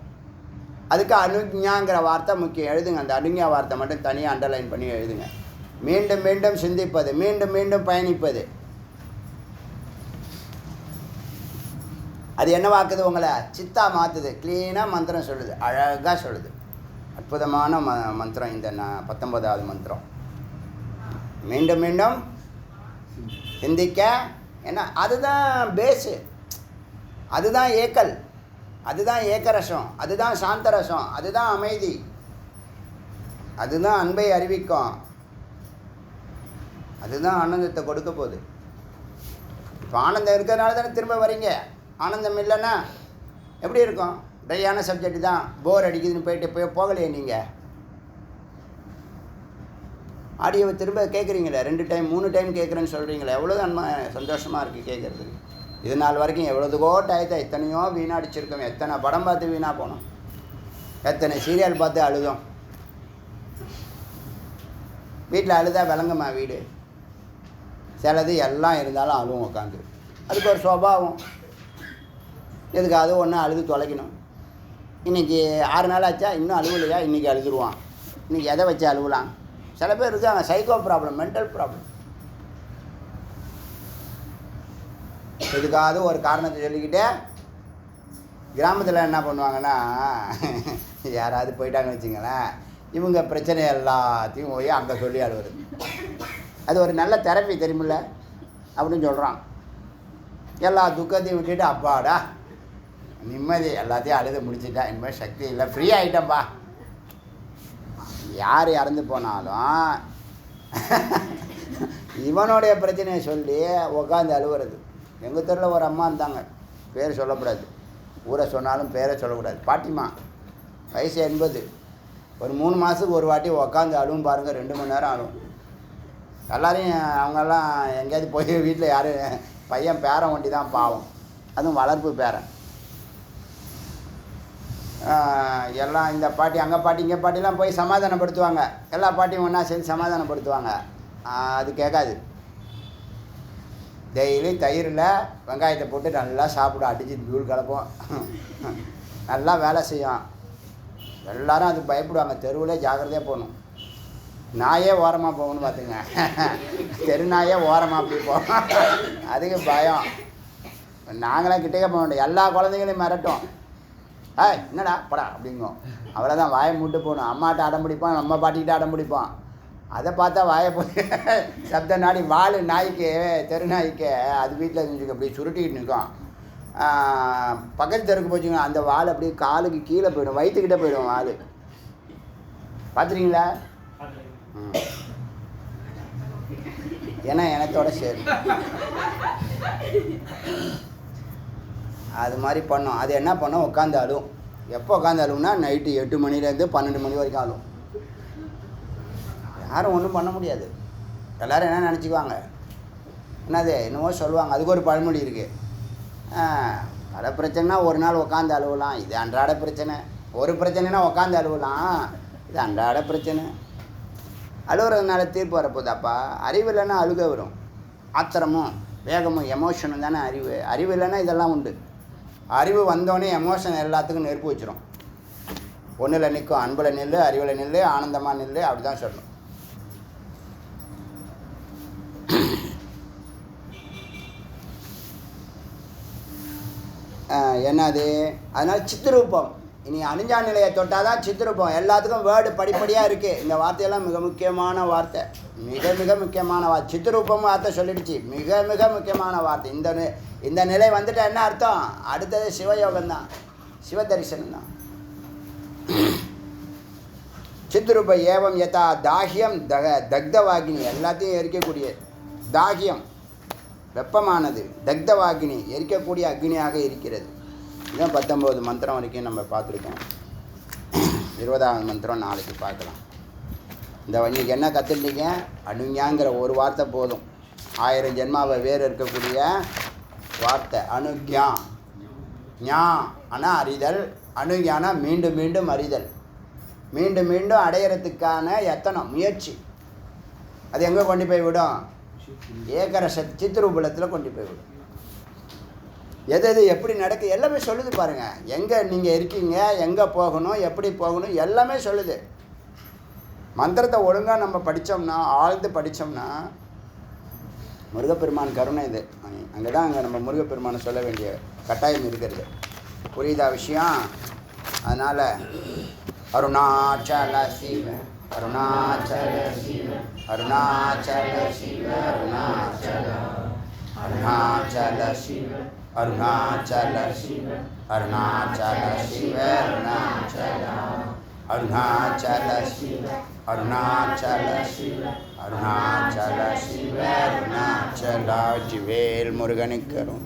Speaker 1: அதுக்கு அனுஜ்ஞாங்கிற வார்த்தை முக்கியம். எழுதுங்க, அந்த அனுஜ்ஞா வார்த்தை மட்டும் தனியாக அண்டர்லைன் பண்ணி எழுதுங்க. மீண்டும் மீண்டும் சிந்திப்பது, மீண்டும் மீண்டும் பயணிப்பது. அது என்னவாக்குது? உங்களை சித்தா மாற்றுது. க்ளீனாக மந்திரம் சொல்லுது, அழகாக சொல்லுது. அற்புதமான மந்திரம் இந்த 19வது மந்திரம். மீண்டும் மீண்டும் சிந்திக்க. ஏன்னா அதுதான் பேஸு, அதுதான் ஏக்கல், அதுதான் ஏக்கரசம், அதுதான் சாந்தரசம், அதுதான் அமைதி, அதுதான் அன்பை அறிவிக்கும், அதுதான் ஆனந்தத்தை கொடுக்க போகுது. இப்போ ஆனந்தம் இருக்கிறதுனால தானே திரும்ப வரீங்க. ஆனந்தம் இல்லைன்னா எப்படி இருக்கும்? ட்ரையான சப்ஜெக்ட் தான், போர் அடிக்குதுன்னு போயிட்டு போகலையே நீங்கள். ஆடியோவை திரும்ப கேட்குறீங்களே, 2 டைம் 3 டைம் கேட்குறேன்னு சொல்கிறீங்களே, எவ்வளோ நன்மை சந்தோஷமாக இருக்குது கேட்குறதுக்கு. இது நாள் வரைக்கும் எவ்வளோதுக்கோ டயத்தை எத்தனையோ வீணடிச்சிருக்கோம். எத்தனை படம் பார்த்து வீணாக போனோம், எத்தனை சீரியல் பார்த்து அழுதோம். வீட்டில் அழுதா விளங்குமா வீடு? சிலது எல்லாம் இருந்தாலும் அழுவும் உட்காந்து. அதுக்கு ஒரு சுபாவம். எதுக்காவது ஒன்று அழுது தொலைக்கணும். இன்றைக்கி 6 நாள் ஆச்சா இன்னும் அழுவலையா, இன்றைக்கி அழுதுருவான். இன்றைக்கி எதை வச்சு அழுவலாம்? சில பேர் இருக்காங்க சைக்கோ ப்ராப்ளம், மென்டல் ப்ராப்ளம். எதுக்காவது ஒரு காரணத்தை சொல்லிக்கிட்டே கிராமத்தில் என்ன பண்ணுவாங்கன்னா, யாராவது போயிட்டாங்கன்னு வச்சுங்களேன், இவங்க பிரச்சனை எல்லாத்தையும் போய் அங்கே சொல்லி அழுவுறது. அது ஒரு நல்ல தெரப்பி தெரியுமில்ல அப்படின்னு சொல்கிறான். எல்லா துக்கத்தையும் விட்டுட்டு அப்பாடா நிம்மதி, எல்லாத்தையும் அழுது முடிச்சுட்டா, இனிமேல் சக்தி இல்லை, ஃப்ரீ ஆகிட்டேன்ப்பா. யார் இறந்து போனாலும் இவனுடைய பிரச்சனையை சொல்லி உட்காந்து அழுவுறது. எங்கள் தெருவில் ஒரு அம்மா இருந்தாங்க, பேர் சொல்லக்கூடாது, ஊரை சொன்னாலும் பேரை சொல்லக்கூடாது. பாட்டிமா, வயசு 80. ஒரு 3 மாதத்துக்கு ஒரு வாட்டி உட்காந்து அழுவும் பாருங்கள், 2 மணி நேரம் அழுவும். எல்லாரையும் அவங்கெல்லாம் எங்கேயாவது போய் வீட்டில் யார் பையன் பேரன் ஒண்டி தான் பாவம், அதுவும் வளர்ப்பு பேரன். எல்லாம் இந்த பாட்டி அங்கே பாட்டி இங்கே பாட்டிலாம் போய் சமாதானப்படுத்துவாங்க. எல்லா பாட்டியும் ஒன்றா சேர்ந்து சமாதானப்படுத்துவாங்க. அது கேட்காது. டெய்லி தயிரில் வெங்காயத்தை போட்டு நல்லா சாப்பிடும், அடித்து தூள் கலப்போம், நல்லா வேலை செய்யும். எல்லோரும் அது பயப்படுவாங்க. தெருவில் ஜாக்கிரதையாக போகணும். நாயே ஓரமாக போகணும்னு பார்த்துங்க, தெரு நாயே ஓரமாக அப்படி போகும், அதுக்கு பயம். நாங்களாம் கிட்டே போக மாட்டோம். எல்லா குழந்தைங்களையும் மிரட்டும், என்னடா படா அப்படிங்கும். அவ்வளோதான், வாயை மூட்டு போகணும். அம்மாட்ட அடம் பிடிப்பான், நம்ம பாட்டிக்கிட்ட அடம் பிடிப்பான். அதை பார்த்தா வாயை போய் சப்த நாடி வால் நாய்க்கு, தெரு நாய்க்கு அது வீட்டில் இருந்துச்சு அப்படி சுருட்டிக்கிட்டு நிற்கும். பக்கத்து தெருக்கு போச்சுங்க, அந்த வால் அப்படியே காலுக்கு கீழே போயிடும், வயிற்றுக்கிட்டே போயிடும் வால். பார்த்துறீங்களா? ஏன்னா எனத்தோட சரி அது மாதிரி பண்ணோம். அது என்ன பண்ணோம்? உட்காந்து அழுவும். எப்போ உட்காந்து அழுவுனா நைட்டு 8 மணிலேருந்து 12 மணி வரைக்கும் அழுவும். யாரும் ஒன்றும் பண்ண முடியாது. எல்லோரும் என்ன நினச்சிக்குவாங்க, என்னது என்னவோ சொல்லுவாங்க. அதுக்கு ஒரு பழமொழி இருக்குது, பல பிரச்சனைனா ஒரு நாள் உட்காந்து அழுவலாம், இது அன்றாட பிரச்சனை. ஒரு பிரச்சனைனா உட்காந்து அழுவலாம், இது அன்றாட பிரச்சனை. அழுவுறதுனால தீர்ப்பு வரப்போதாப்பா? அறிவு இல்லைன்னா அழுக வரும். ஆத்திரமும் வேகமும் எமோஷனும் தானே அறிவு. அறிவு இல்லைன்னா இதெல்லாம் உண்டு. அறிவு வந்தோடனே எமோஷன் எல்லாத்துக்கும் நெருப்பு வச்சிரும். ஒன்றில் நிற்கும், அன்பில் நில்லு, அறிவில் நில்லு, ஆனந்தமாக நில்லு, அப்படி தான் சொல்லணும். என்னது? அதனால் சித்திரூபம். இனி அணிஞ்சா நிலையை தொட்டால் தான் சித்திரூபம். எல்லாத்துக்கும் வேர்டு படிப்படியாக இருக்குது. இந்த வார்த்தையெல்லாம் மிக முக்கியமான வார்த்தை, மிக மிக முக்கியமான வார்த்தை. சித்திரூபம் வார்த்தை சொல்லிடுச்சு, மிக மிக முக்கியமான வார்த்தை. இந்த நிலை வந்துட்டு என்ன அர்த்தம்? அடுத்தது சிவயோகம்தான், சிவ தரிசனம் தான். சித்திரூப ஏவம் யதா தாகியம் தக்தவாகினி, எல்லாத்தையும் எரிக்கக்கூடிய தாகியம், வெப்பமானது, தக்தவாகினி எரிக்கக்கூடிய அக்னியாக இருக்கிறது. இதுதான் 19 மந்திரம் வரைக்கும் நம்ம பார்த்துருக்கோம். 20வது மந்திரம் நாளைக்கு பார்க்கலாம். இந்த இன்றைக்கி என்ன கற்றுட்டீங்க? அனுஞாங்கிற ஒரு வார்த்தை போதும். 1000 ஜென்மாவை வேறு இருக்கக்கூடிய வார்த்தை அனுக்யா. ஞா ஆனால் அறிதல், அனுக்யானா மீண்டும் மீண்டும் அறிதல். மீண்டும் மீண்டும் அடையிறதுக்கான எத்தனம் முயற்சி. அது எங்கே கொண்டு போய் விடும்? ஏகரச சித்ரூபலத்தில் கொண்டு போய் விடும். எது எது எப்படி நடக்கு எல்லாமே சொல்லுது பாருங்கள். எங்கே நீங்கள் இருக்கீங்க, எங்கே போகணும், எப்படி போகணும் எல்லாமே சொல்லுது. மந்திரத்தை ஒழுங்காக நம்ம படித்தோம்னா, ஆழ்ந்து படித்தோம்னா, முருகப்பெருமான் கருணை இது. அங்கே தான் அங்கே நம்ம முருகப்பெருமானை சொல்ல வேண்டிய கட்டாயம் இருக்கிறது. புரியுதா விஷயம்? அதனால் அருணாச்சல சிவ அருணாச்சல சிவ அருணாச்சல சிவ அருணாச்சல அருணாச்சல சிவ அருணாச்சல சிவ அருணாச்சல சிவ அருணாச்சல அருணாச்சல சிவ அருணாச்சல சிவ அருணாச்சல சிவ அருணாச்சல. வெற்றிவேல் முருகனுக்கு அருள்.